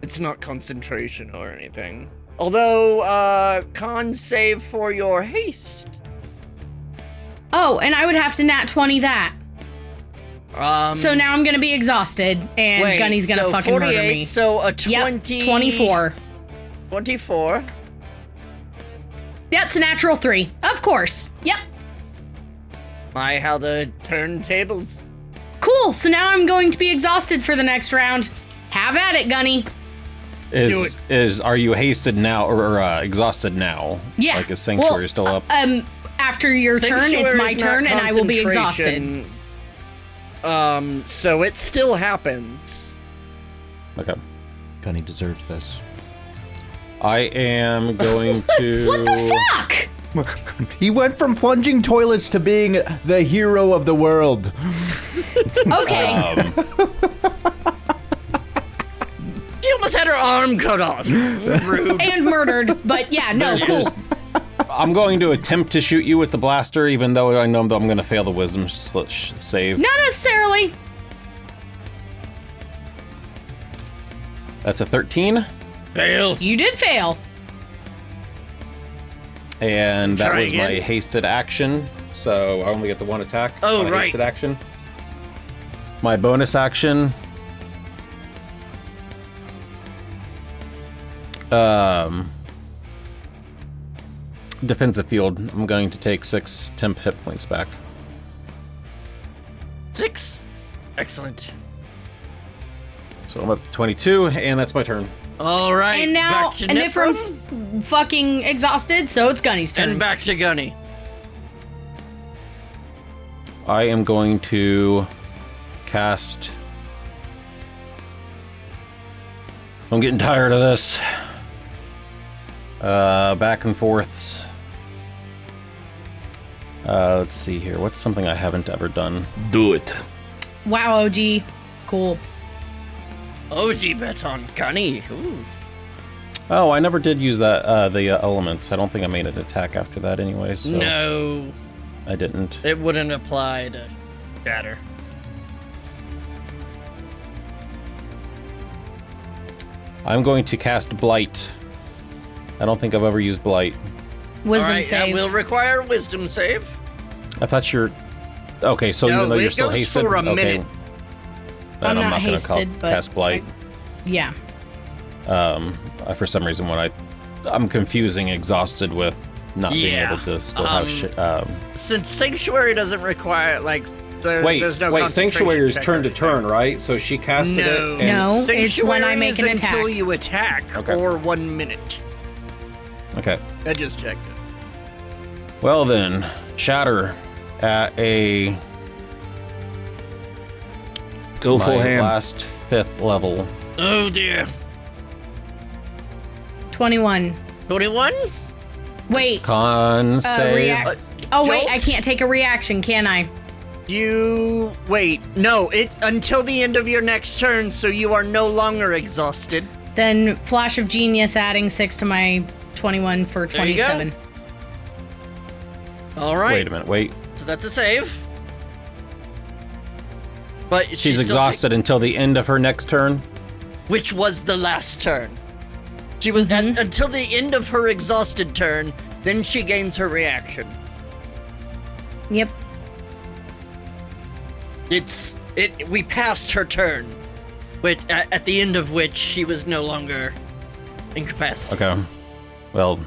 It's not concentration or anything. Although, con save for your haste. Oh, and I would have to nat 20 that. So now I'm gonna be exhausted, and wait, Gunny's gonna so fucking 48, murder me. So a Yep, 20... 24. 24. Yep, it's a natural 3. Of course. Yep. My, how the turntables. Cool. So now I'm going to be exhausted for the next round. Have at it, Gunny. Are you hasted now or exhausted now? Yeah. Like is Sanctuary Well, still up? After your turn, it's my Sanctuary's turn, not and I will be concentration. exhausted. So it still happens. Okay. Gunny deserves this. I am going to. What the fuck? He went from plunging toilets to being the hero of the world. Okay. She almost had her arm cut off. Rude. And murdered, but yeah, no, cool. I'm going to attempt to shoot you with the blaster, even though I know I'm going to fail the wisdom save. Not necessarily. That's a 13, Fail. You did fail. and that Try was my again. hasted action, so I only get the 1 attack. Oh, on a right. Hasted action. My bonus action. Defensive field. I'm going to take 6 temp hit points back. 6. Excellent. So I'm up to 22, and that's my turn. All right. And now, back to and Nifrim, Nifrim's fucking exhausted, so it's Gunny's turn. and back to Gunny. I am going to cast. I'm getting tired of this. Back and forths. Let's see here. What's something I haven't ever done? Do it. Wow, OG. Cool. OG bet on Gunny. Ooh. Oh, I never did use that. The elements. I don't think I made an attack after that anyway. So No, I didn't. it wouldn't apply to Shatter. I'm going to cast Blight. I don't think I've ever used Blight. Wisdom All right, save. that will require wisdom save. I thought you're. Okay, so No, even though it you're still goes hasted, for a okay. minute. Then I'm I'm not not going hasted, to but cast Blight. Yeah. For some reason, when I'm confusing exhausted with not being Yeah, able to still have shit. Since Sanctuary doesn't require, like, there's no wait, Sanctuary is concentration turn to check or turn, right? So she casted No. it. And, No. anything. It's when I Sanctuary make is an until attack. you attack, Okay. or 1 minute. Okay. I just checked it. Well then, shatter at a Go full my ham. last 5th level. Oh dear. 21. 21? Wait. Con save. Oh, wait, Jolt? I can't take a reaction, can I? No, it's until the end of your next turn, so you are no longer exhausted. Then Flash of Genius adding 6 to my 21 for There you go. 27. All right. Wait a minute, wait. So that's a save. But She's exhausted until the end of her next turn. Which was the last turn. She was until the end of her exhausted turn, then she gains her reaction. Yep. We passed her turn, at the end of which she was no longer incapacitated. Okay. Well,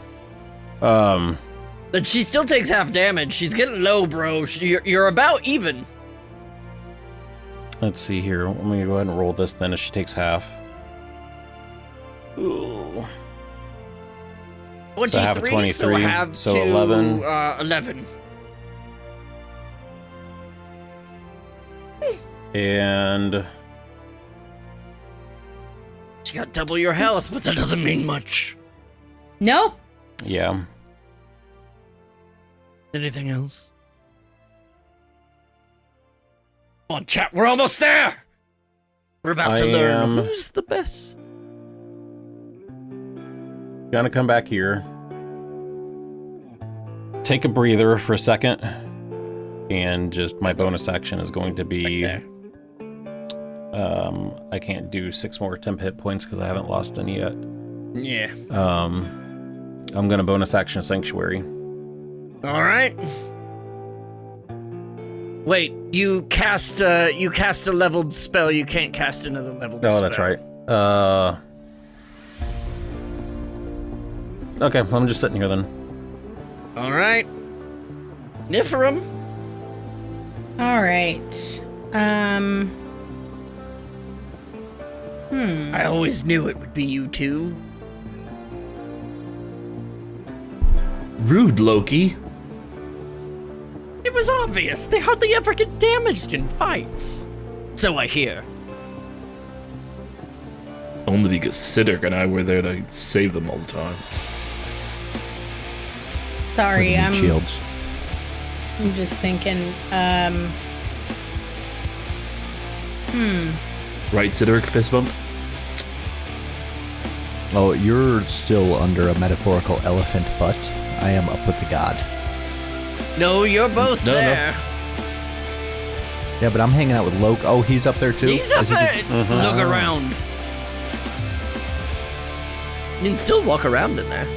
But she still takes half damage. She's getting low, bro. You're about even. let's see here. Let me go ahead and roll this then if she takes half. Ooh. 23, So I have a 23, so have so to, 11. 11. And She got double your health, but that doesn't mean much. Nope. yeah. Anything else? Come on, chat. We're almost there. We're about to learn who's the best. Gonna come back here. Take a breather for a second. And just my bonus action is going to be... I can't do 6 more temp hit points because I haven't lost any yet. Yeah. I'm gonna bonus action Sanctuary. All right. Wait, you cast a leveled spell. You can't cast another leveled spell. Oh, that's right. Okay, I'm just sitting here then. All right. Nifrim. All right. I always knew it would be you two. Rude, Loki. It was obvious. They hardly ever get damaged in fights. So I hear. Only because Siddiq and I were there to save them all the time. Sorry, I'm Shields. just thinking. Right, Siddiq? Fist bump? Oh, you're still under a metaphorical elephant butt. I am up with the god. No, you're both No, no. there. Yeah, but I'm hanging out with Loke. Oh, he's up there too? He's up Is he there. just- Look around. You can still walk around in there.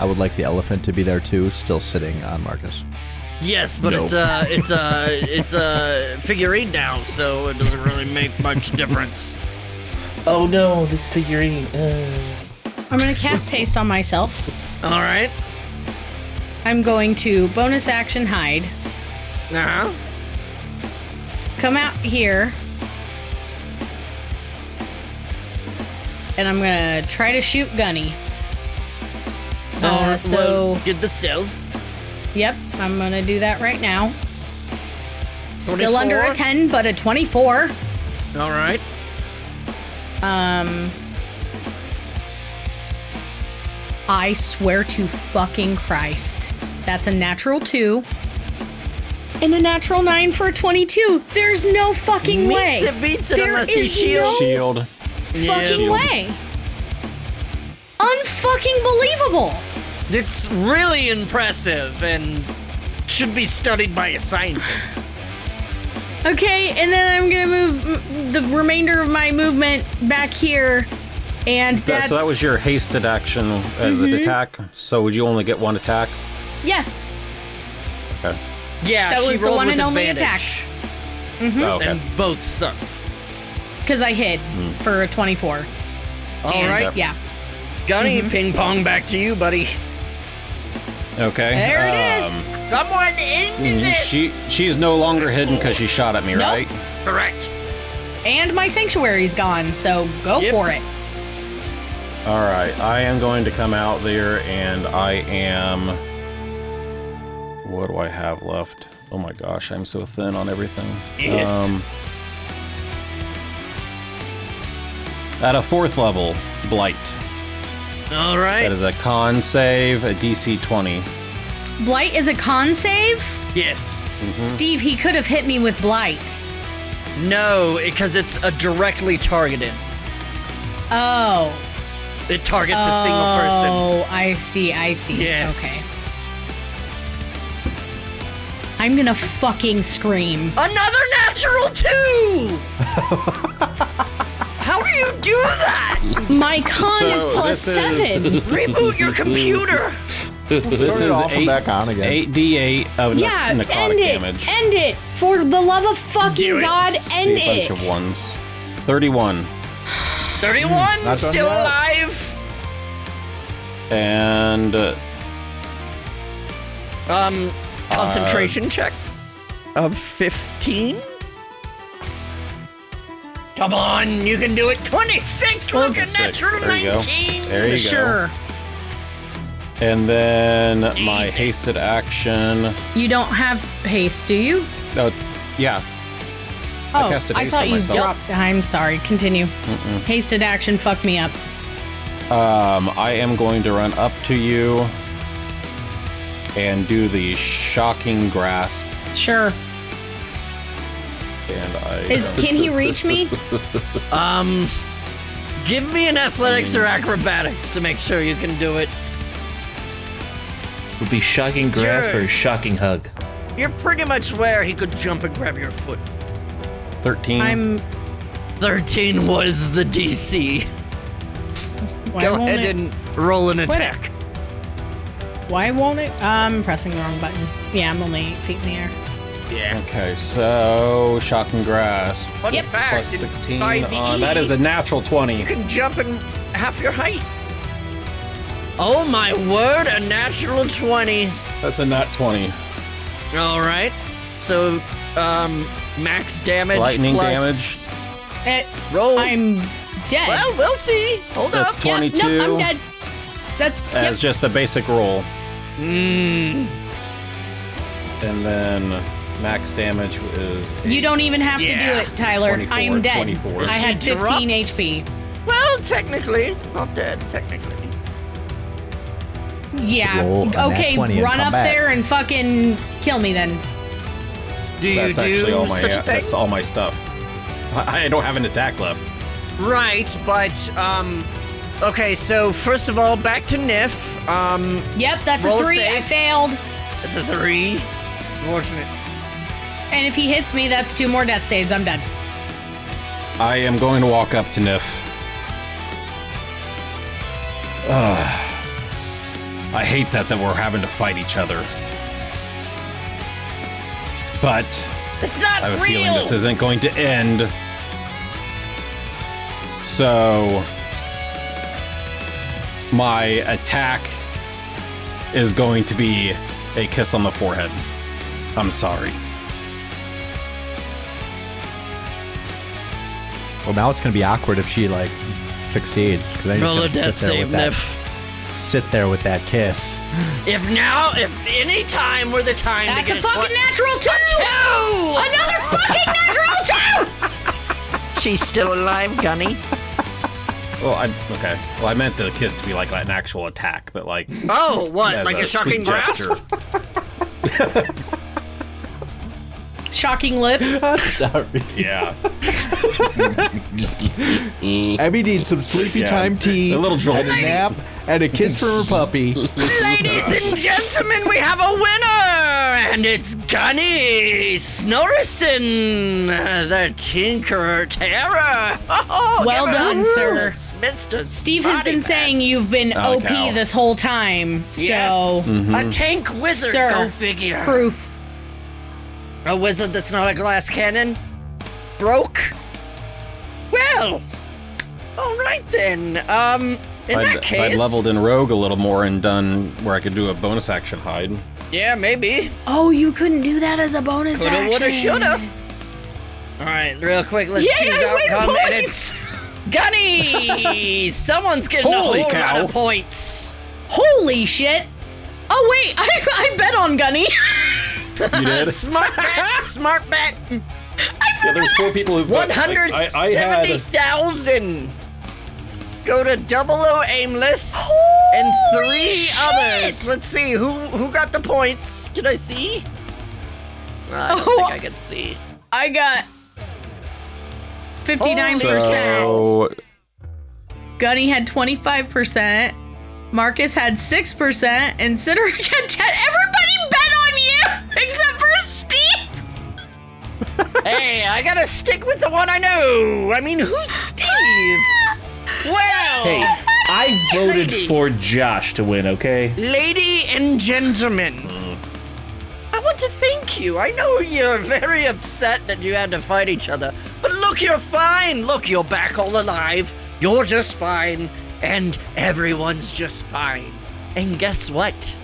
I would like the elephant to be there too, still sitting on Marcus. Yes, but No. it's a figurine now, so it doesn't really make much difference. Oh no, this figurine. I'm gonna cast haste on myself. All right. I'm going to bonus action hide. Uh-huh. Come out here. And I'm gonna try to shoot Gunny. Well, get the stealth. Yep, I'm gonna do that right now. Still 24? under a 10, but a 24. All right. I swear to fucking Christ. That's a natural 2. And a natural 9 for a 22. There's no fucking way. Beats it There unless he is shields. no- Shield. Fucking way. Unfucking believable. It's really impressive and should be studied by a scientist. Okay, and then I'm gonna move the remainder of my movement back here, and that's So that was your hasted action as an attack. So would you only get 1 attack? yes. Okay. Yeah, That she was the rolled one with and only advantage, Oh, okay. and both sucked. Because I hid for a 24. All And, right, yeah. Gunny, ping pong back to you, buddy. Okay. There it is. Someone into this. She's no longer hidden because she shot at me, Nope. right? Correct. And my sanctuary's gone, so go Yep. for it. All right. I am going to come out there, and I am. What do I have left? Oh my gosh, I'm so thin on everything. Yes. At a 4th level, Blight. All right. That is a con save, a DC 20. Blight is a con save? Yes. Steve, he could have hit me with Blight. No, because it's a directly targeted. Oh. It targets a single person. Oh, I see. Yes. Okay. I'm gonna fucking scream. Another natural 2! How do you do that? My con is plus this 7. Reboot your computer. This Turn it is off and back on again. 8d8 of Yeah, necrotic end it. damage. End it. For the love of fucking Do it. God, See end a bunch it. of ones. 31. 31, Not done still yet. alive. And Concentration check of 15. Come on, you can do it. 26, look at 6. natural There you go. 19. There you go. Sure. And then my Jesus. hasted action. You don't have haste, do you? Oh, yeah. Oh, casted I haste thought on you myself. dropped. I'm sorry. Continue. Hasted action fucked me up. I am going to run up to you and do the shocking grasp. Sure. And Can he reach me? Give me an athletics or acrobatics to make sure you can do it. Would be shocking grasp Sure. or shocking hug. You're pretty much where he could jump and grab your foot. 13. I'm. 13 was the DC. Why Go won't ahead it? and roll an Quit it. attack. Why won't it? I'm pressing the wrong button. Yeah, I'm only 8 feet in the air. Yeah. Okay, so shocking grasp. Fun Yep. fact, Plus in 16 5e, on. That is a natural 20. You can jump in half your height. Oh my word, a natural 20. That's a nat 20. All right. So, max damage Lightning plus roll. I'm dead. Well, we'll see. Hold That's up. 22. Yeah, nope, I'm dead. That's. Yep. As just the basic roll. Mm. And then max damage is. You don't even have to do Yeah. it, Tyler. 24, I am dead. 24. I had She 15 drops. HP. Well, technically, not dead. Technically. Yeah. Roll a nat Okay, 20 and run come up back. there and fucking kill me then. Do you That's do actually all my. such a thing? That's all my stuff. I don't have an attack left. Right, but okay. So first of all, back to Nif. Yep, that's Roll a a 3. save. I failed. It's a 3. Fortunate. And if he hits me, that's 2 more death saves. I'm dead. I am going to walk up to Nif. I hate that we're having to fight each other. But It's not I have a real. feeling this isn't going to end. So my attack is going to be a kiss on the forehead. I'm sorry. Well, now it's gonna be awkward if she like succeeds because I'm just Roll a gonna death sit there save, with that. Nif. Sit there with that kiss. If any time were the time That's to a get fucking natural 2! Another fucking natural 2! She's still alive, Gunny. Well, okay. Well, I meant the kiss to be like an actual attack, but like Oh, what? as Like a sweet shocking grasp? gesture. Shocking lips. Sorry. Yeah. Abby needs some sleepy Yeah. time tea, A little and jolt. a nap, and a kiss from her puppy. Ladies and gentlemen, we have a winner! And it's Gunny Snorrison, the Tinkerer Terror. Oh, Well give it done, a sir. Mr. Steve has Body been saying Pants. you've been Oh, OP cow. this whole time. So, Yes. A tank wizard, Sir. go figure. proof. A wizard that's not a glass cannon? Broke? Well, all right then. In that case, I'd leveled in Rogue a little more and done where I could do a bonus action hide. Yeah, maybe. Oh, you couldn't do that as a bonus Coulda, action. woulda, shoulda. All right, real quick, let's choose Yay, I win outcome, and points! it's Gunny. Someone's getting Holy a whole cow. lot of points. Holy shit! Oh wait, I bet on Gunny. You did? Smart bet. Smart bet. Yeah, there's 4 people who. I had. 170,000. go to Double O Aimless and 3 others. Let's see, who got the points? Can I see? I don't think I can see. I got 59%. So Gunny had 25%. Marcus had 6%, and Cedric had 10. Everybody bet on you except for Steve. Hey, I gotta stick with the one I know. I mean, who's Steve? Well, Hey, I voted Lady. for Josh to win, okay? lady and gentlemen, I want to thank you. I know you're very upset that you had to fight each other, but look, you're fine. Look, you're back all alive. You're just fine, and everyone's just fine. And guess what?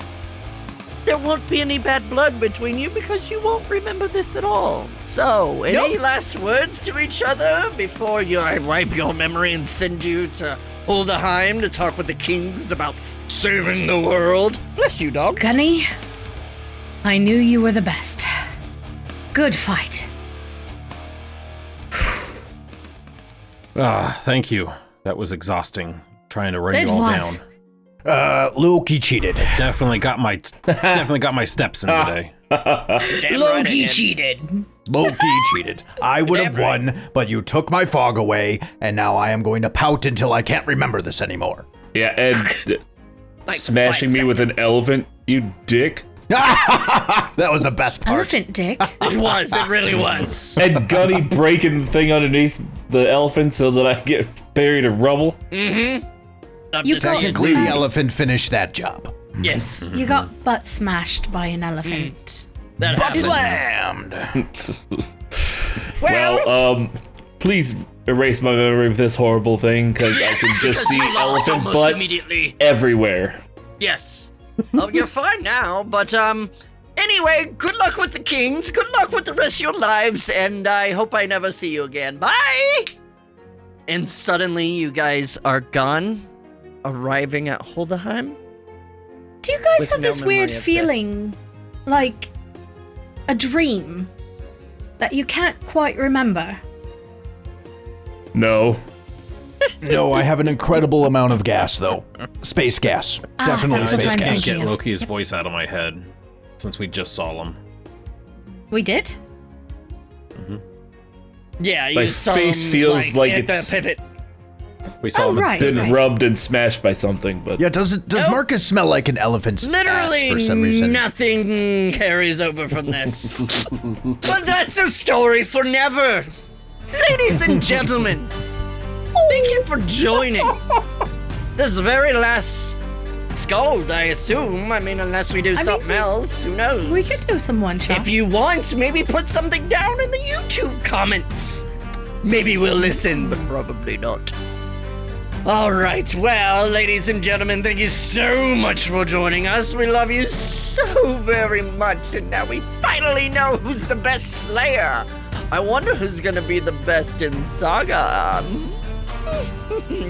There won't be any bad blood between you because you won't remember this at all. So, any last words to each other before I wipe your memory and send you to Holderheim to talk with the kings about saving the world? Bless you, dog. Gunny, I knew you were the best. Good fight. thank you. That was exhausting. Trying to run It you all was. down. Loki cheated. Definitely got my steps in today. Loki cheated. Loki cheated. I would have won, but you took my fog away, and now I am going to pout until I can't remember this anymore. Yeah, and smashing me with an elephant, you dick. That was the best part. Elephant dick. It really was. And Gunny breaking the thing underneath the elephant so that I get buried in rubble. You got Technically, the elephant finished that job. Yes, You got butt smashed by an elephant. that happens. Slammed. Well, please erase my memory of this horrible thing, because I can just see you lost elephant almost butt immediately. everywhere. Yes. Oh, you're fine now, but anyway, good luck with the kings. Good luck with the rest of your lives, and I hope I never see you again. Bye. And suddenly, you guys are gone, arriving at Holderheim. Do you guys With have no this weird memory of feeling like a dream that you can't quite remember? No. No, I have an incredible amount of gas, though. Space gas. Definitely that's I what space just I'm can't gas. get thinking of. Loki's voice out of my head since we just saw him. We did? Yeah, My you saw face him, feels like at the it's- pivot. We saw him. right. Been rubbed and smashed by something, but Yeah, does Marcus smell like an elephant's Literally ass for some reason? nothing carries over from this. But that's a story for never. Ladies and gentlemen, thank you for joining this very last Skald, I assume. I mean, unless we do something else, who knows? We could do some one shot. If you want, maybe put something down in the YouTube comments. Maybe we'll listen, but probably not. All right, well, ladies and gentlemen, thank you so much for joining us. We love you so very much, and now we finally know who's the best Slayer. I wonder who's gonna be the best in Saga.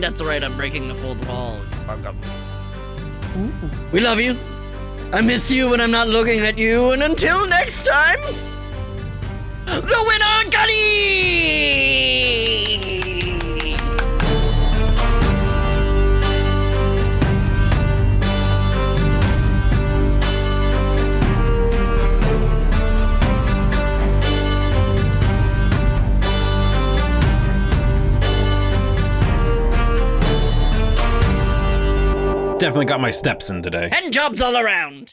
That's right, I'm breaking the fourth wall. We love you. I miss you when I'm not looking at you, and until next time, the winner, Gunny! Definitely got my steps in today. Hand jobs all around.